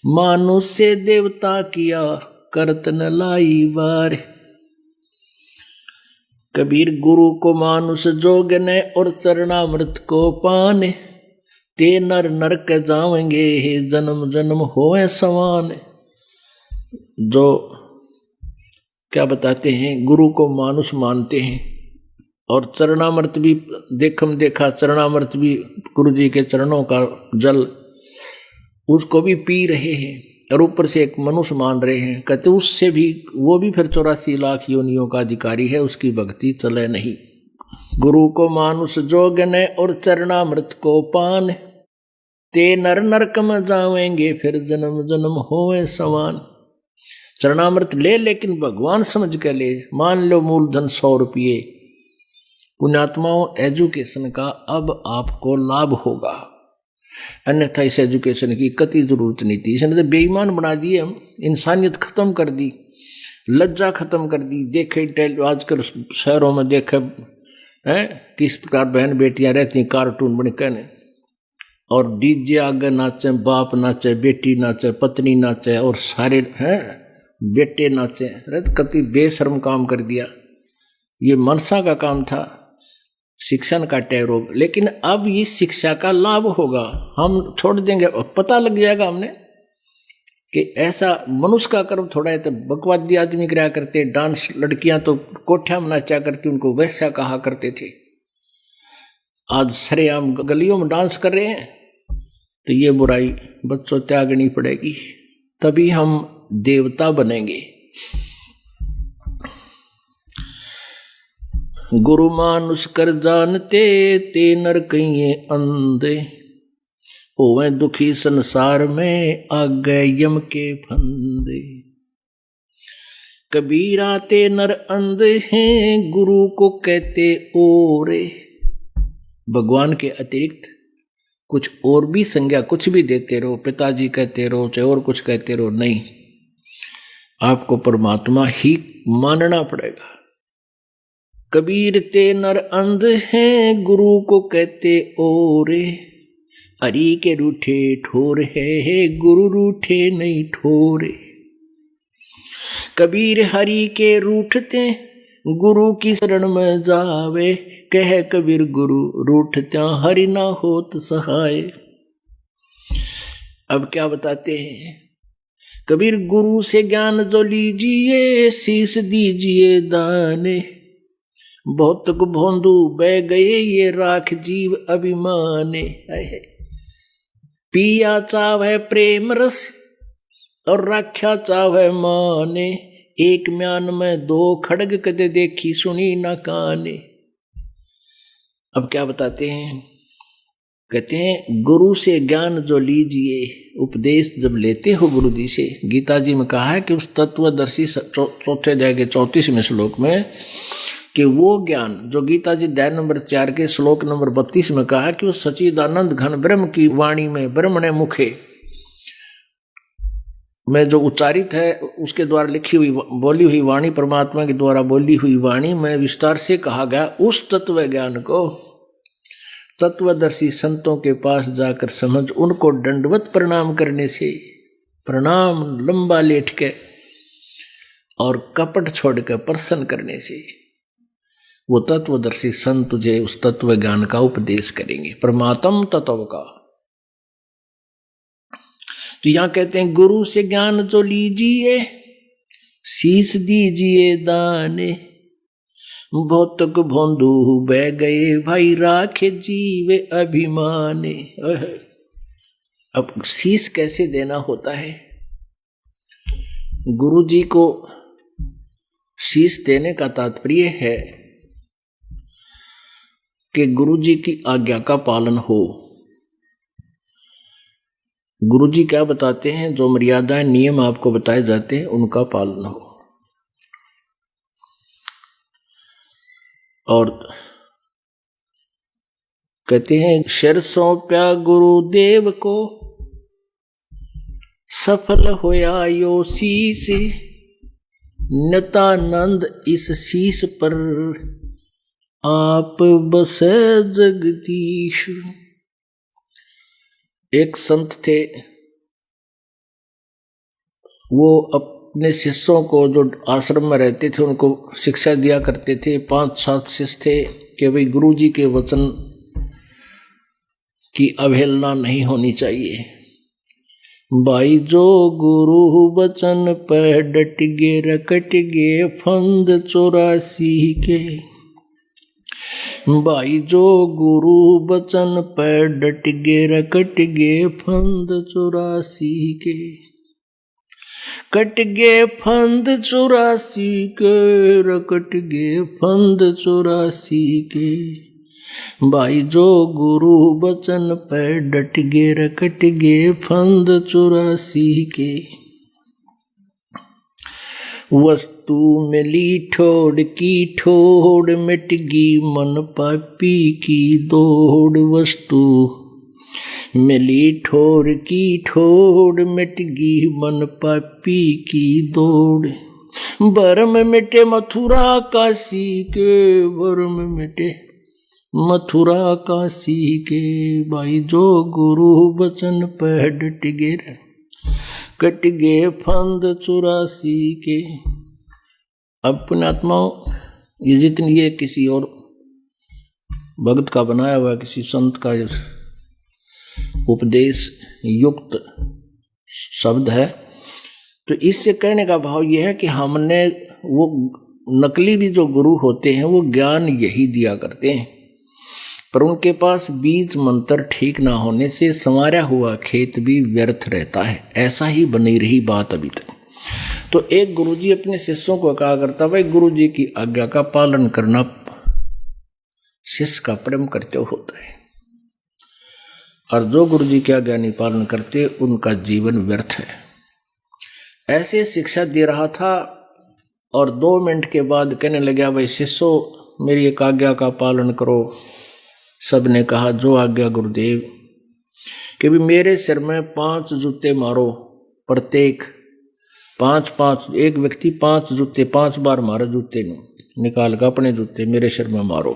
मनुष्य देवता किया करत न लाई बार। कबीर गुरु को मानुष जोगने और चरणामृत को पाने, ते नर नरक जावेंगे जन्म जन्म होए समान। जो क्या बताते हैं, गुरु को मानुष मानते हैं और चरणामृत भी देखा, चरणामृत भी गुरु जी के चरणों का जल, उसको भी पी रहे हैं और ऊपर से एक मनुष्य मान रहे हैं। कहते उससे भी, वो भी फिर 84 लाख योनियों का अधिकारी है, उसकी भक्ति चले नहीं। गुरु को मानुष जोगने और चरणामृत को पान, ते नर नरक में जावेंगे फिर जन्म जन्म होए समान। चरणामृत ले, लेकिन भगवान समझ के ले। मान लो मूलधन 100 रुपये। पुण्यात्माओं, एजुकेशन का अब आपको लाभ होगा, अन्यथा इस एजुकेशन की कति जरूरत नहीं थी। इसने तो बेईमान बना दिए, हम इंसानियत खत्म कर दी, लज्जा खत्म कर दी। देखे आजकल शहरों में देखे हैं किस प्रकार बहन बेटियां रहती हैं कार्टून बन कहने, और डीजे आगे नाचे, बाप नाचे, बेटी नाचे, पत्नी नाचे, और सारे हैं बेटे नाचे। अरे कति बेशर्म काम कर दिया। ये मनसा का काम था, शिक्षण का टैरोग। लेकिन अब इस शिक्षा का लाभ होगा, हम छोड़ देंगे, पता लग जाएगा हमने कि ऐसा मनुष्य का कर्म थोड़ा है। तो बकवादी आदमी कराया करते डांस, लड़कियां तो कोठ्या में नाचा करती, उनको वैसा कहा करते थे। आज सरेआम गलियों में डांस कर रहे हैं, तो ये बुराई बच्चों त्यागनी पड़ेगी, तभी हम देवता बनेंगे। गुरु मानुष कर जानते, ते नर कहिए अंधे, होवे दुखी संसार में, आगे यम के फंदे। कबीरा ते नर अंधे हैं, गुरु को कहते ओरे। भगवान के अतिरिक्त कुछ और भी संज्ञा कुछ भी देते रहो, पिताजी कहते रहो, चाहे और कुछ कहते रहो, नहीं, आपको परमात्मा ही मानना पड़ेगा। कबीर ते नर अंध हैं, गुरु को कहते ओरे। हरि के रूठे ठोर है, गुरु रूठे नहीं ठोरे। कबीर हरि के रूठते, गुरु की शरण में जावे। कह कबीर गुरु रूठत्या, हरि ना होत सहाय। अब क्या बताते हैं? कबीर गुरु से ज्ञान जो लीजिए, शीश दीजिए दाने। बहुत भोंदू बह गए, ये राख जीव अभिमाने। पिया चावे प्रेम रस, और राख्या चावे माने। एक म्यान में 2 खड़ग, कदे देखी सुनी ना काने। अब क्या बताते हैं? कहते हैं गुरु से ज्ञान जो लीजिए, उपदेश जब लेते हो गुरु जी से। गीता जी में कहा है कि उस तत्वदर्शी 4th अध्याय के 34वें श्लोक में, कि वो ज्ञान जो गीता जी अध्याय नंबर 4 के श्लोक नंबर 32 में कहा कि वो सच्चिदानंद घन ब्रह्म की वाणी में, ब्रह्मणे मुखे में जो उच्चारित है, उसके द्वारा लिखी हुई बोली हुई वाणी, परमात्मा के द्वारा बोली हुई वाणी में विस्तार से कहा गया। उस तत्व ज्ञान को तत्वदर्शी संतों के पास जाकर समझ, उनको दंडवत प्रणाम करने से, प्रणाम लंबा लेट के और कपट छोड़ कर प्रसन्न करने से, वो तत्वदर्शी संत तुझे उस तत्व ज्ञान का उपदेश करेंगे, परमात्म तत्व का। तो यहां कहते हैं गुरु से ज्ञान जो लीजिए, शीश दीजिए दाने। बहुत भोंदू बह गए, भाई राखे जीवे अभिमाने। अब शीश कैसे देना होता है? गुरु जी को शीश देने का तात्पर्य है कि गुरु जी की आज्ञा का पालन हो। गुरु जी क्या बताते हैं? जो मर्यादाएं, नियम आपको बताए जाते हैं, उनका पालन हो। और कहते हैं शर सौंप्या गुरुदेव को, सफल होया यो शीस। नतानंद इस शीस पर, आप बसे जगदीश। एक संत थे, वो अपने शिष्यों को, जो आश्रम में रहते थे, उनको शिक्षा दिया करते थे। 5-7 शिष्य थे कि भाई गुरु जी के वचन की अवहेलना नहीं होनी चाहिए। भाई जो गुरु वचन पर डट गे, रकट गे फंद 84 के। भाई जो गुरु वचन पर डट गे, रकट गे फंद 84 के। कट गे फंद 84 के, रकट गे फंद 84 के। भाई जो गुरु वचन पर डट गे, रकट गे फंद 84 के। वस्तु मिली ठोड़ की ठोड़, मिट गई मन पापी की दौड़। वस्तु मिली ठोर की ठोड़, मिट गई मन पापी की दौड़। भरम मिटे मथुरा काशी के, भरम मिटे मथुरा काशी के। भाई जो गुरु वचन पे डट गे, कट गे फंद 84 के। अब पुण्यात्माओं, ये जितनी ये किसी और भक्त का बनाया हुआ किसी संत का उपदेश युक्त शब्द है, तो इससे कहने का भाव यह है कि हमने वो नकली भी जो गुरु होते हैं वो ज्ञान यही दिया करते हैं, पर उनके पास बीज मंत्र ठीक ना होने से संवारा हुआ खेत भी व्यर्थ रहता है। ऐसा ही बनी रही बात अभी तक। तो एक गुरुजी अपने शिष्यों को कहा करता, भाई गुरुजी की आज्ञा का पालन करना शिष्य का परम कर्तव्य होता है, और जो गुरुजी की आज्ञा नहीं पालन करते उनका जीवन व्यर्थ है। ऐसे शिक्षा दे रहा था और 2 मिनट के बाद कहने लगा, भाई शिष्यों मेरी एक आज्ञा का पालन करो। सब ने कहा, जो आज्ञा गुरुदेव। कि भी मेरे सिर में 5 जूते मारो, प्रत्येक 5-5, एक व्यक्ति 5 जूते 5 बार मारो, जूते निकाल कर अपने जूते मेरे सिर में मारो।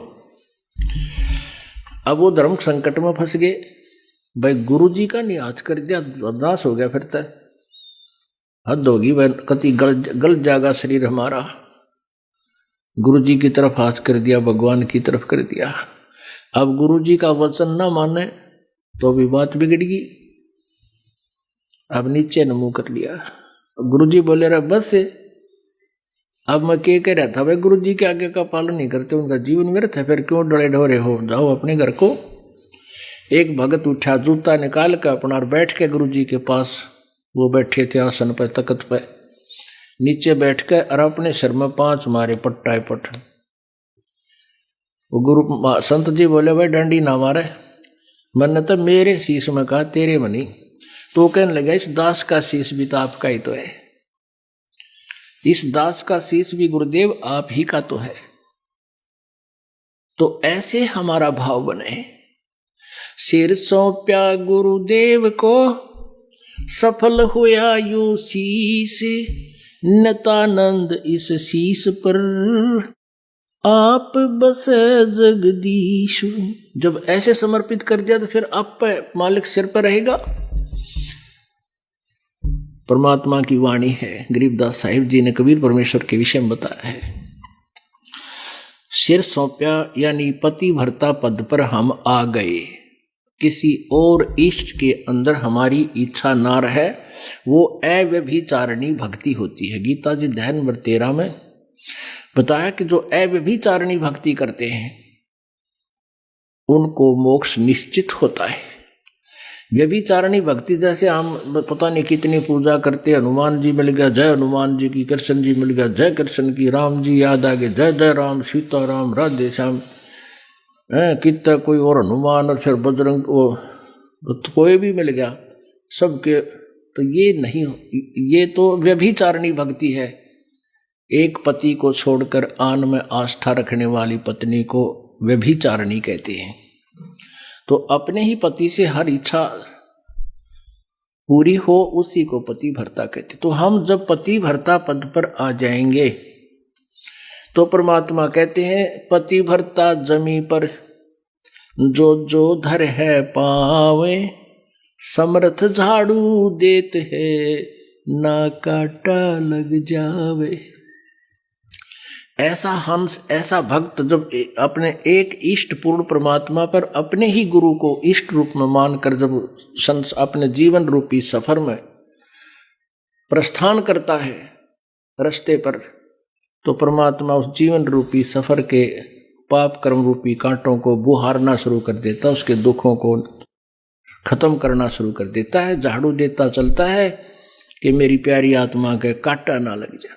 अब वो धर्म संकट में फंस गए। भाई गुरुजी का नहीं आज कर दिया, अरदास हो गया, फिर तक हद होगी, वह कति गल जाएगा शरीर हमारा। गुरुजी की तरफ हाथ कर दिया, भगवान की तरफ कर दिया। अब गुरुजी का वचन ना माने तो भी बात बिगड़गी। अब नीचे न मुंह कर लिया। गुरुजी बोले रहा बस से। अब मैं कह रहा था, भाई गुरुजी के आज्ञा का पालन नहीं करते उनका जीवन व्यर्थ है, फिर क्यों डरे ढोरे हो, जाओ अपने घर को। एक भगत उठा, जूता निकाल कर अपना बैठ के गुरुजी के पास, वो बैठे थे आसन पर, तख्त पे, नीचे बैठ कर और अपने सिर में 5 मारे पट्टाए पट। वो गुरु संत जी बोले, भाई डंडी ना मारे। मैंने तो मेरे शीश में कहा, तेरे में नहीं। तो कहने लगा, इस दास का शीश भी तो आपका ही तो है, इस दास का शीश भी गुरुदेव आप ही का तो है। तो ऐसे हमारा भाव बने। सिर सौंप्या गुरुदेव को, सफल हुआ यो शीश। नतानंद इस शीश पर, आप बसे जगदीश। जब ऐसे समर्पित कर दिया तो फिर आप पे मालिक सिर पर रहेगा। परमात्मा की वाणी है, गरीबदास साहिब जी ने कबीर परमेश्वर के विषय में बताया है। सिर सौंप्या यानी पति भरता पद पर हम आ गए। किसी और इष्ट के अंदर हमारी इच्छा ना रहे, वो अव्यभिचारिणी भक्ति होती है। गीता जी अध्याय नंबर 13 में बताया कि जो अव्यभिचारिणी भक्ति करते हैं उनको मोक्ष निश्चित होता है। व्यभिचारिणी भक्ति जैसे हम पता नहीं कितनी पूजा करते, हनुमान जी मिल गया, जय हनुमान जी की, कृष्ण जी मिल गया, जय कृष्ण की, राम जी याद आ गए, जय जय राम, सीता राम, राधे श्याम, कितना कोई और हनुमान, और फिर बजरंग, वो तो कोई भी मिल गया सबके। तो ये नहीं, ये तो व्यभिचारिणी भक्ति है। एक पति को छोड़कर आन में आस्था रखने वाली पत्नी को व्यभिचारिणी कहते हैं। तो अपने ही पति से हर इच्छा पूरी हो, उसी को पति भरता कहते। तो हम जब पति भरता पद पर आ जाएंगे तो परमात्मा कहते हैं, पति भरता जमी पर जो जो धर है पावे, समर्थ झाड़ू देत है ना काटा लग जावे। ऐसा हंस, ऐसा भक्त जब अपने एक इष्ट पूर्ण परमात्मा पर अपने ही गुरु को इष्ट रूप में मानकर जब अपने जीवन रूपी सफर में प्रस्थान करता है रास्ते पर, तो परमात्मा उस जीवन रूपी सफर के पाप कर्म रूपी कांटों को बुहारना शुरू कर देता, उसके दुखों को खत्म करना शुरू कर देता है। झाड़ू देता चलता है कि मेरी प्यारी आत्मा के कांटा ना लग जाए।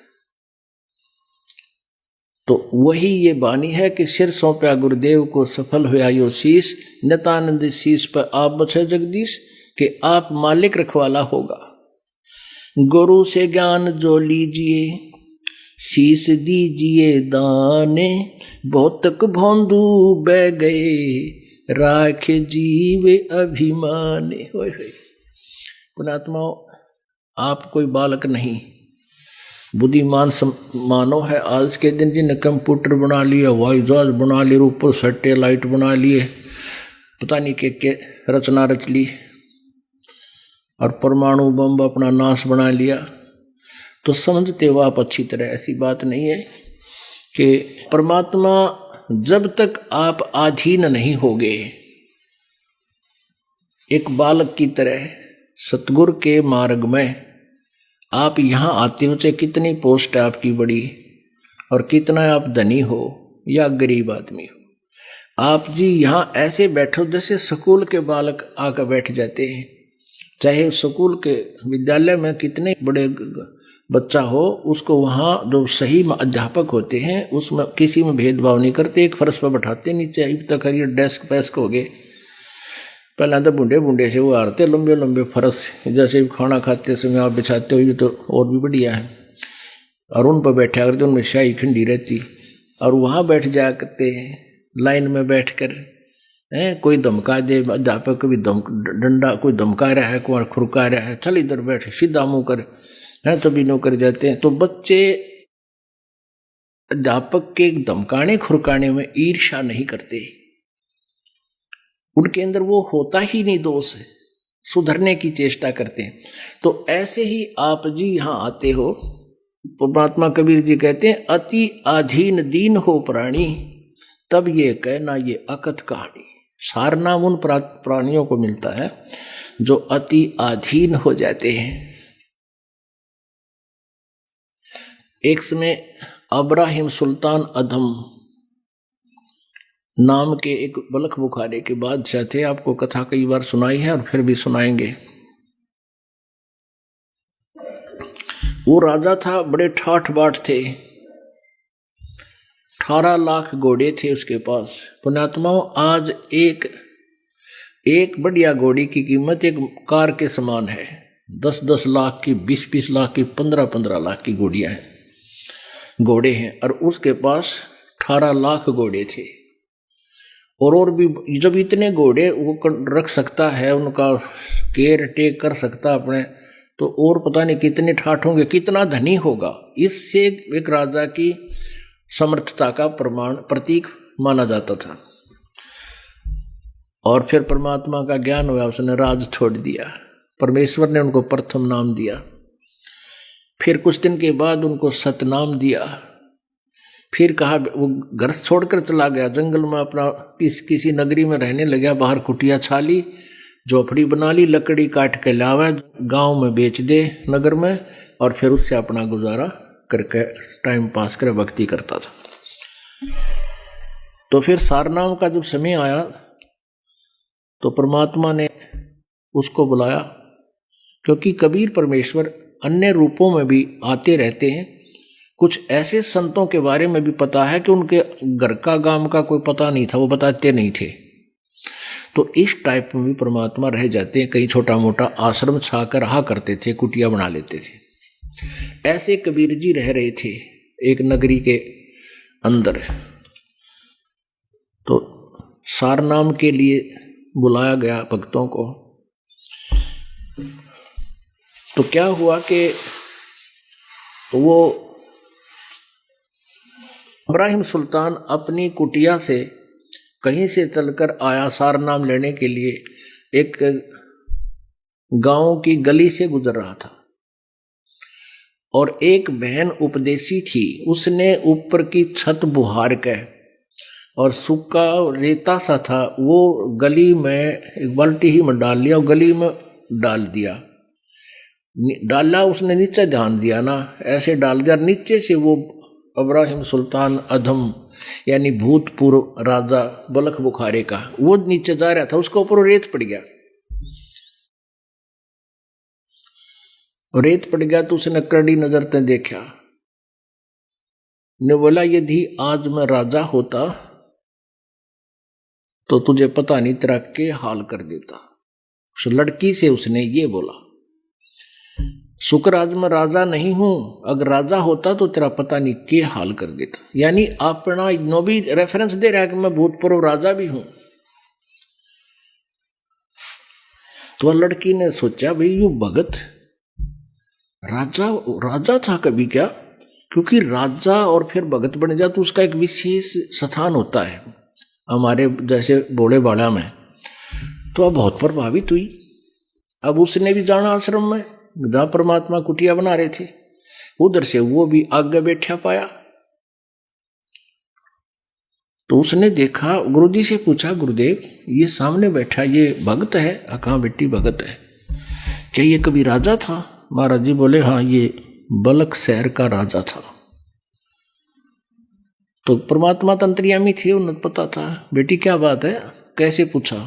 तो वही ये बानी है कि सिर सौंप्या गुरुदेव को, सफल हुआ यो शीश। नितानंद शीश पर आप बसे जगदीश, कि आप मालिक रखवाला होगा। गुरु से ज्ञान जो लीजिए, शीस दीजिए दाने, बहुतक भौंदू बह गए, राख जीवे अभिमाने। होय होय। पुणात्माओं, आप कोई बालक नहीं, बुद्धिमान मानव है। आज के दिन जिन्हें कंप्यूटर बना लिया, हवाई जहाज बना लिए, ऊपर सैटेलाइट बना लिए, पता नहीं के रचना रच ली, और परमाणु बम अपना नाश बना लिया, तो समझते हो आप अच्छी तरह। ऐसी बात नहीं है कि परमात्मा जब तक आप अधीन नहीं होगे, एक बालक की तरह सतगुरु के मार्ग में आप यहाँ आते हो, चाहे कितनी पोस्ट है आपकी बड़ी और कितना आप धनी हो या गरीब आदमी हो, आप जी यहाँ ऐसे बैठो जैसे स्कूल के बालक आकर बैठ जाते हैं। चाहे स्कूल के विद्यालय में कितने बड़े बच्चा हो, उसको वहाँ जो सही अध्यापक होते हैं उसमें किसी में भेदभाव नहीं करते, एक फर्श पर बैठाते, नीचे अब तक ये डेस्क फैस्क हो गए। पहले तो बूढ़े बूढ़े से वो हारते लंबे लंबे फर्श, जैसे खाना खाते समय आप बिछाते हो, ये तो और भी बढ़िया है। और उन पर बैठा करते, उनमें स्याही खंडी रहती, और वहाँ बैठ जाया करते हैं लाइन में बैठ कर। कोई धमका दे, अध्यापक भी डंडा कोई धमका रहा है, कोई खुरका रहा है, चल इधर बैठ, सीधा मुँह कर, है तो भी नौकर जाते हैं। तो बच्चे अध्यापक के धमकाने खुरकाने में ईर्ष्या नहीं करते, उनके अंदर वो होता ही नहीं दोष, सुधरने की चेष्टा करते हैं। तो ऐसे ही आप जी यहाँ आते हो, परमात्मा कबीर जी कहते हैं अति अधीन दीन हो प्राणी, तब ये कहना ये अकथ कहानी। सार नाम उन प्राणियों को मिलता है जो अति अधीन हो जाते हैं। एक समय अब्राहिम सुल्तान अधम नाम के एक बलख बुखारे के बादशाह थे। आपको कथा कई बार सुनाई है और फिर भी सुनाएंगे। वो राजा था, बड़े ठाठ बाट थे, 18 लाख घोड़े थे उसके पास। पुण्यात्माओं, आज एक बढ़िया घोड़ी की कीमत एक कार के समान है। 10-10 लाख की, 20-20 लाख की, 15-15 लाख की घोड़े हैं, और उसके पास 18 लाख घोड़े थे। और भी जब इतने घोड़े वो रख सकता है, उनका केयर टेक कर सकता अपने, तो और पता नहीं कितने ठाठ होंगे, कितना धनी होगा। इससे एक राजा की समर्थता का प्रतीक माना जाता था। और फिर परमात्मा का ज्ञान हुआ, उसने राज छोड़ दिया, परमेश्वर ने उनको प्रथम नाम दिया। फिर कुछ दिन के बाद उनको सतनाम दिया। फिर कहा, वो घर छोड़कर चला गया, जंगल में अपना किसी नगरी में रहने लगा। बाहर कुटिया छाली, झोपड़ी बना ली, लकड़ी काट के लावे, गांव में बेच दे नगर में, और फिर उससे अपना गुजारा करके टाइम पास कर भक्ति करता था। तो फिर सारनाम का जब समय आया तो परमात्मा ने उसको बुलाया, क्योंकि कबीर परमेश्वर अन्य रूपों में भी आते रहते हैं। कुछ ऐसे संतों के बारे में भी पता है कि उनके घर का गांव का कोई पता नहीं था, वो बताते नहीं थे। तो इस टाइप में भी परमात्मा रह जाते हैं। कहीं छोटा मोटा आश्रम छा कर रहा करते थे, कुटिया बना लेते थे। ऐसे कबीर जी रह रहे थे एक नगरी के अंदर। तो सारनाम के लिए बुलाया गया भक्तों को। तो क्या हुआ कि वो इब्राहिम सुल्तान अपनी कुटिया से कहीं से चलकर आया सारनाम लेने के लिए। एक गांव की गली से गुजर रहा था, और एक बहन उपदेशी थी, उसने ऊपर की छत बुहार के, और सूखा रेता सा था, वो गली में एक बाल्टी ही में डाल लिया, गली में डाल दिया। डाला उसने, नीचे ध्यान दिया ना, ऐसे डाल दिया। नीचे से वो इब्राहिम सुल्तान अधम यानी भूतपूर्व राजा बलख बुखारे का, वो नीचे जा रहा था, उसके ऊपर रेत पड़ गया। रेत पड़ गया तो उसने कड़ी नजर से देखा, ने बोला यदि आज मैं राजा होता तो तुझे पता नहीं तेरा के हाल कर देता। उस लड़की से उसने ये बोला। शुक्र आज मैं राजा नहीं हूं, अगर राजा होता तो तेरा पता नहीं क्या हाल कर देता। यानी अपना नो भी रेफरेंस दे रहा है कि मैं भूतपूर्व राजा भी हूं। तो लड़की ने सोचा भाई यू भगत राजा था कभी क्या? क्योंकि राजा और फिर भगत बन जा तो उसका एक विशेष स्थान होता है हमारे जैसे भोले बाड़ा में। तो अब बहुत प्रभावित हुई। अब उसने भी जाना आश्रम में जहां परमात्मा कुटिया बना रहे थे, उधर से वो भी आगे बैठा पाया। तो उसने देखा, गुरुजी से पूछा, गुरुदेव ये सामने बैठा ये भगत है? कहाँ बेटी भगत है? क्या ये कभी राजा था? महाराज जी बोले हाँ, ये बलक शहर का राजा था। तो परमात्मा तंत्रियामी थे, उन्हें पता था। बेटी क्या बात है? कैसे पूछा?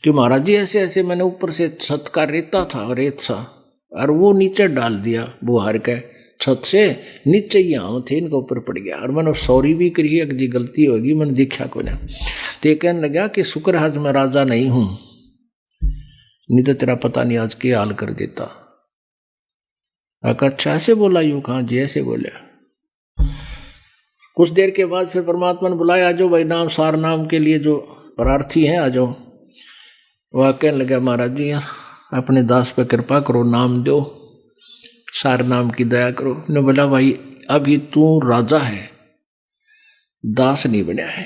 कि महाराज जी ऐसे ऐसे मैंने ऊपर से छत का रेता था, रेत सा, और वो नीचे डाल दिया बुहार के छत से नीचे ही आम थे, इनके ऊपर पड़ गया। और मैंने सॉरी भी करी है कि गलती होगी, मैंने देखा को ना। तो कहने लगा कि शुक्र आज मैं राजा नहीं हूं, नहीं तो तेरा पता नहीं आज के हाल कर देता। अच्छा ऐसे बोला? यूं कहा जी ऐसे बोला। कुछ देर के बाद फिर परमात्मा ने बुलाया, आ जाओ भाई नाम सार नाम के लिए जो प्रार्थी हैं आ जाओ। वह कहने लगा महाराज जी अपने दास पे कृपा करो, नाम दो, सार नाम की दया करो। ने बोला भाई अभी तू राजा है, दास नहीं बना है।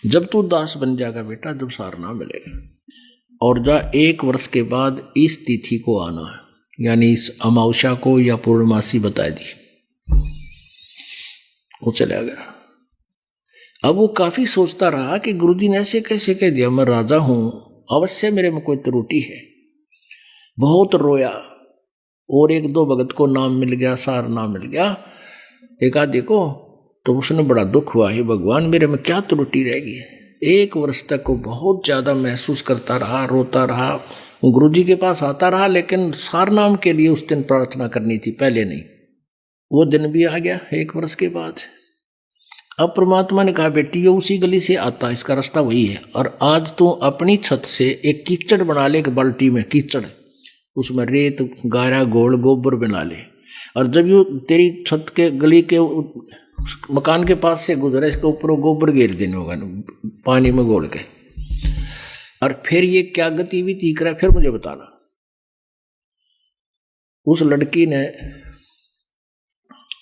जब तू दास बन जाएगा बेटा, जब सार नाम मिलेगा। और जा 1 वर्ष के बाद इस तिथि को आना है, यानी इस अमावस्या को या पूर्णमासी बता दी। वो चला गया। अब वो काफी सोचता रहा कि गुरुजी ने ऐसे कैसे कह दिया, मैं राजा हूं, अवश्य मेरे में कोई त्रुटि है। बहुत रोया और 1-2 भगत को नाम मिल गया, सार नाम मिल गया, एक आधे को। तो उसने बड़ा दुख हुआ, हे भगवान मेरे में क्या त्रुटि रहेगी। 1 वर्ष तक वो बहुत ज्यादा महसूस करता रहा, रोता रहा, गुरुजी के पास आता रहा, लेकिन सार नाम के लिए उस दिन प्रार्थना करनी थी, पहले नहीं। वो दिन भी आ गया 1 वर्ष के बाद। अब परमात्मा ने कहा बेटी ये उसी गली से आता, इसका रास्ता वही है, और आज तू अपनी छत से एक कीचड़ बना ले, एक बाल्टी में कीचड़, उसमें रेत गारा गोल गोबर बना ले, और जब ये तेरी छत के गली के मकान के पास से गुजरे, इसके ऊपर गोबर घेर देने होगा पानी में घोल के, और फिर ये क्या गतिविधि करा फिर मुझे बताना। उस लड़की ने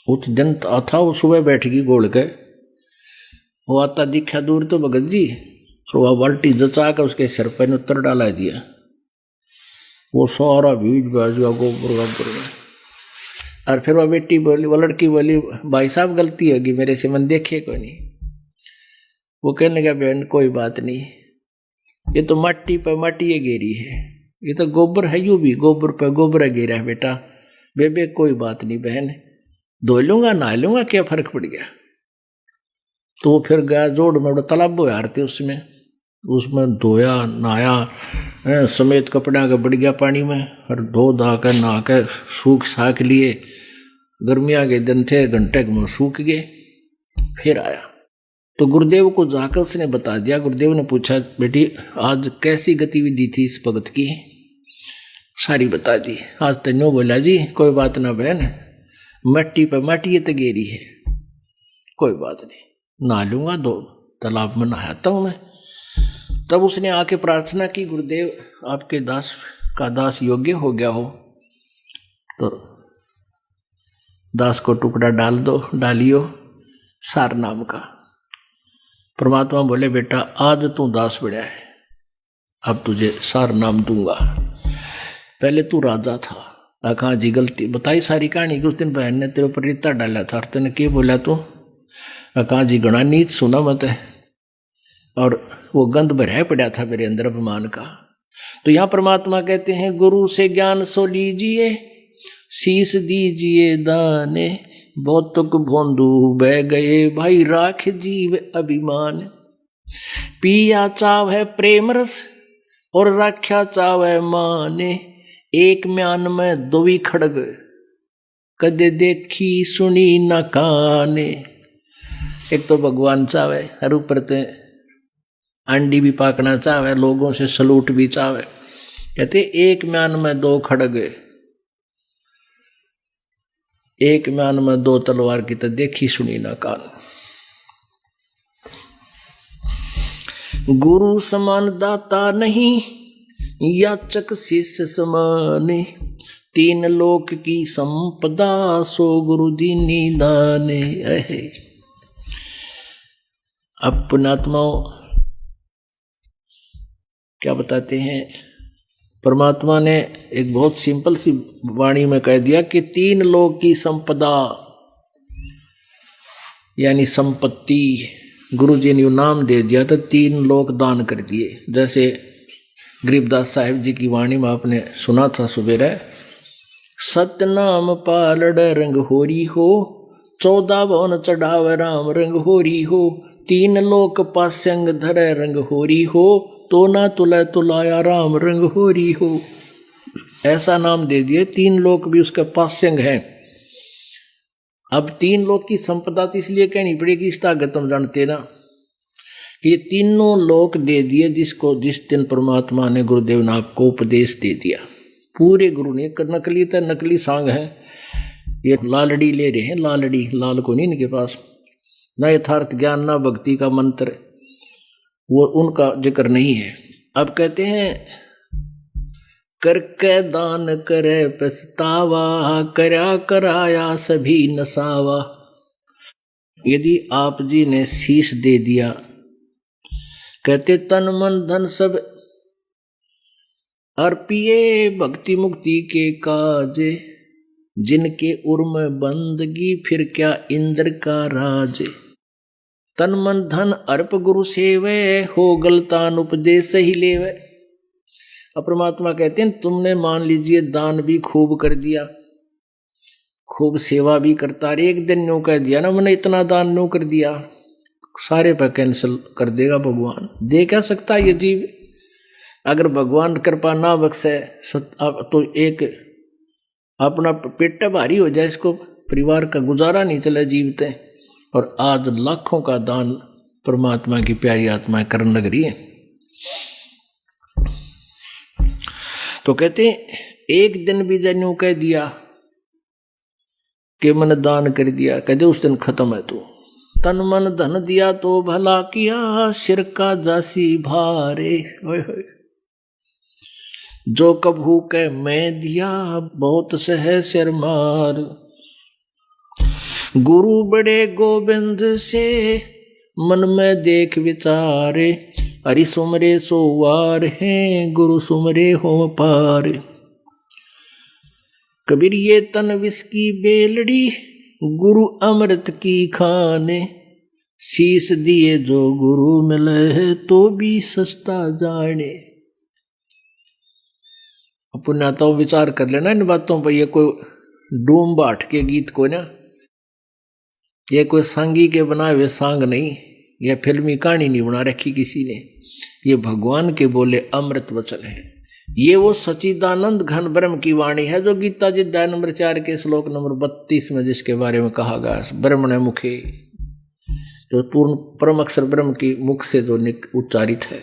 उस दिन था, वो सुबह बैठ गई गोल के, वो आता दिखा दूर तो भगत जी, और वह बाल्टी जचा कर उसके सिर पर उत्तर डाला दिया, वो सारा भीज बैठ गया गोबर गोबर में। और फिर वह बेटी बोली, वो लड़की बोली भाई साहब गलती होगी मेरे से, मन देखे कोई नहीं। वो कहने लगा बहन कोई बात नहीं, ये तो मट्टी पर मट्टी ये घेरी है, ये तो गोबर है, यूं भी गोबर पर गोबर घेरा है बेटा, बेबे कोई बात नहीं बहन, धो लूंगा नहा लूंगा, क्या फर्क पड़ गया। तो वो फिर गया जोड़ में, तालाब हारते उसमें धोया नहाया समेत कपड़ा के बढ़ गया पानी में, और धो धा कर नहा कर सूख साख लिए। गर्मियाँ के दिन थे, घंटे में सूख गए। फिर आया तो गुरुदेव को जाकर उसने बता दिया। गुरुदेव ने पूछा बेटी आज कैसी गतिविधि थी इस भगत की? सारी बता दी। आज तन्नो बोला जी कोई बात ना बहन, मट्टी पर मट्टी तो गेरी है, कोई बात नहीं, नहा लूंगा, दो तालाब में नहाता हूं मैं। तब उसने आके प्रार्थना की गुरुदेव आपके दास का दास योग्य हो गया हो तो दास को टुकड़ा डाल दो, डालियो सार नाम का। परमात्मा बोले बेटा आज तू दास बड़ा है, अब तुझे सार नाम दूंगा, पहले तू राजा था। कहा जी गलती बताई सारी कहानी कि उस दिन बहन ने तेरे ऊपर रेता डाला था, तेने क्या बोला तू? कहा जी गणा नीच सुना मत है, और वो गंध भरा पड़ा था मेरे अंदर अभिमान का। तो यहां परमात्मा कहते हैं गुरु से ज्ञान सो लीजिए, शीस दीजिए दाने, बहुतुक भोंदू बह गए भाई राख जीव अभिमान। पिया चाव है प्रेम रस और राख्या चाव है माने, एक म्यान में दोवी खड़ग कदे देखी सुनी न काने। एक तो भगवान चावे, हर ऊपर ते अंडी भी पाकना चावे, लोगों से सलूट भी चावे। कहते एक म्यान में 2 खड़ग एक म्यान में दो तलवार की तो देखी सुनी ना कान। गुरु समान दाता नहीं, याचक शिष्य समाने, तीन लोक की संपदा सो गुरु दीनी दाने। अब पुण्यात्माओं क्या बताते हैं, परमात्मा ने एक बहुत सिंपल सी वाणी में कह दिया कि तीन लोक की संपदा यानी संपत्ति, गुरु जी ने नाम दे दिया तो तीन लोक दान कर दिए। जैसे गरीबदास साहिब जी की वाणी में आपने सुना था सुबेरे, सतनाम पालड़ रंग होरी हो, 14 भवन चढ़ाव राम रंग होरी हो, तीन लोक पास्यंग धरे रंग होरी हो, तो ना तुला तुलाया राम रंग होरी हो। ऐसा नाम दे दिए, तीन लोक भी उसका पास्यंग है। अब तीन लोक की संपदा तो इसलिए कहनी पड़ेगी, इस ताकत तुम जानते ना कि ये तीनों लोक दे दिए जिसको जिस दिन परमात्मा ने गुरुदेव ने आपको उपदेश दे दिया। पूरे गुरु ने, नकली तो नकली सांग है, ये लालड़ी ले रहे हैं, लालड़ी, लाल को नहीं इनके पास, ना यथार्थ ज्ञान ना भक्ति का मंत्र, वो उनका जिक्र नहीं है। अब कहते हैं करके दान करे पछतावा, करया कराया सभी नसावा। यदि आप जी ने शीश दे दिया, कहते तन मन धन सब अर्पिए भक्ति मुक्ति के काज, जिनके उर्म बंदगी फिर क्या इंद्र का राज। तन मन धन अर्प गुरु सेवे, हो गलतान उपदेश ही लेवे। अब परमात्मा कहते हैं तुमने मान लीजिए दान भी खूब कर दिया, खूब सेवा भी करता रहे, एक दिन न्यू कह दिया ना मैंने इतना दान न्यू कर दिया, सारे पर कैंसिल कर देगा भगवान। दे क्या सकता ये जीव, अगर भगवान कृपा ना बख्शे तो एक अपना पेट भारी हो जाए, इसको परिवार का गुजारा नहीं चले जीवते। और आज लाखों का दान परमात्मा की प्यारी आत्माएं करने लग रही है। तो कहते एक दिन भी जन्यू कह दिया कि मैंने दान कर दिया, कहते उस दिन खत्म है। तू तन मन धन दिया तो भला किया, सिर का जासी भारे। ओए होए, जो कभू के मैं दिया, बहुत सह सिर मार। गुरु बड़े गोविंद से मन में देख विचारे, हरि सुमरे सोवार हैं, गुरु सुमरे हो पार। कबीर ये तन विष की बेलड़ी, गुरु अमृत की खाने, शीश दिए जो गुरु मिले तो भी सस्ता जाने। पुण्याताओं विचार कर लेना इन बातों पर। ये कोई डूम बाट के गीत को ना, ये कोई सांगी के बनाए हुए सांग नहीं, यह फिल्मी कहानी नहीं बना रखी किसी ने, ये भगवान के बोले अमृत वचन है। ये वो सच्चिदानंद घन ब्रह्म की वाणी है जो गीता जी अध्याय नंबर 4 के श्लोक नंबर 32 में जिसके बारे में कहा गया, ब्रह्मणे मुखे, जो पूर्ण परम अक्षर ब्रह्म की मुख से जो उच्चारित है।